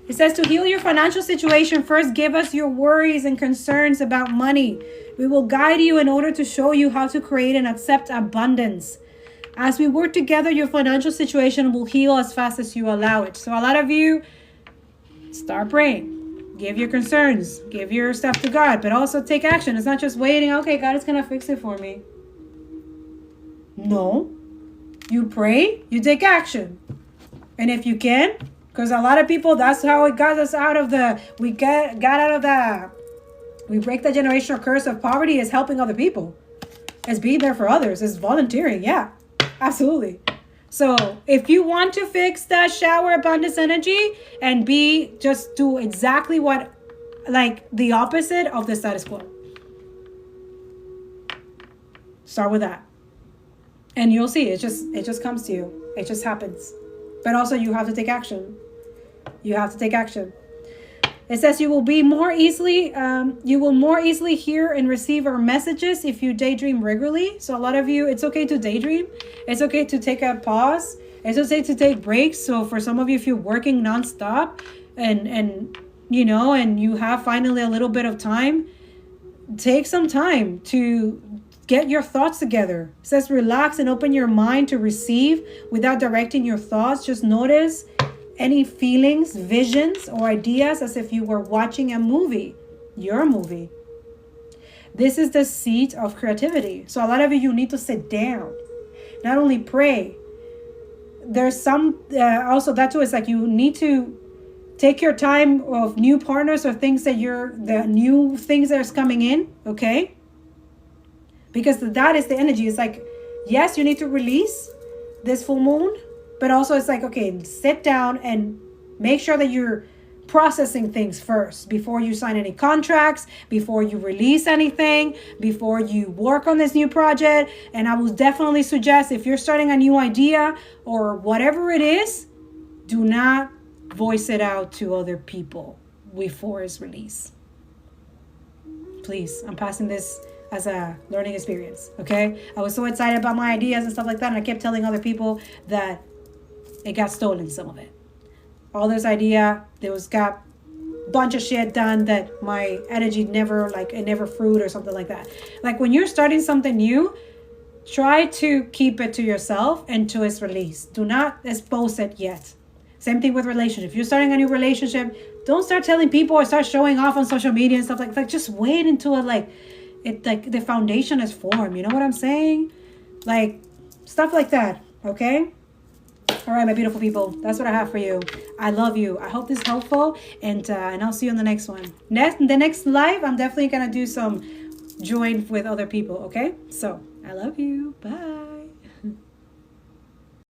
It says to heal your financial situation, first give us your worries and concerns about money. We will guide you in order to show you how to create and accept abundance. As we work together, your financial situation will heal as fast as you allow it. So a lot of you, start praying. Give your concerns. Give your stuff to God. But also take action. It's not just waiting. Okay, God is going to fix it for me. No. You pray. You take action. And if you can, because a lot of people, that's how it got us out of we break the generational curse of poverty, is helping other people. It's being there for others. It's volunteering. Yeah, absolutely. So if you want to fix that shower abundance energy and just do exactly what, like the opposite of the status quo. Start with that. And you'll see, it just comes to you. It just happens. But also you have to take action. You have to take action. It says you will more easily hear and receive our messages if you daydream regularly. So a lot of you, it's okay to daydream. It's okay to take a pause. It's okay to take breaks. So for some of you, if you're working nonstop and you have finally a little bit of time, take some time to get your thoughts together. It says relax and open your mind to receive without directing your thoughts. Just notice any feelings, visions, or ideas as if you were watching a movie, your movie. This is the seat of creativity. So a lot of you need to sit down. not only pray. There's some also that too is like you need to take your time of new partners or things that the new things that's coming in, okay? Because that is the energy. It's like, yes, you need to release this full moon, but also it's like, okay, sit down and make sure that you're processing things first before you sign any contracts, before you release anything, before you work on this new project. And I will definitely suggest, if you're starting a new idea or whatever it is, do not voice it out to other people before it's released. Please, I'm passing this as a learning experience, okay? I was so excited about my ideas and stuff like that, and I kept telling other people that it got stolen, some of it. All this idea, got a bunch of shit done that my energy it never fruit or something like that. Like when you're starting something new, try to keep it to yourself until it's released. Do not expose it yet. Same thing with relationship. If you're starting a new relationship, don't start telling people or start showing off on social media and stuff like that. Just wait until the foundation is formed. You know what I'm saying? Like stuff like that. Okay? All right, my beautiful people. That's what I have for you. I love you. I hope this is helpful, and I'll see you on the next one. The next live, I'm definitely gonna do some join with other people. Okay? So I love you. Bye.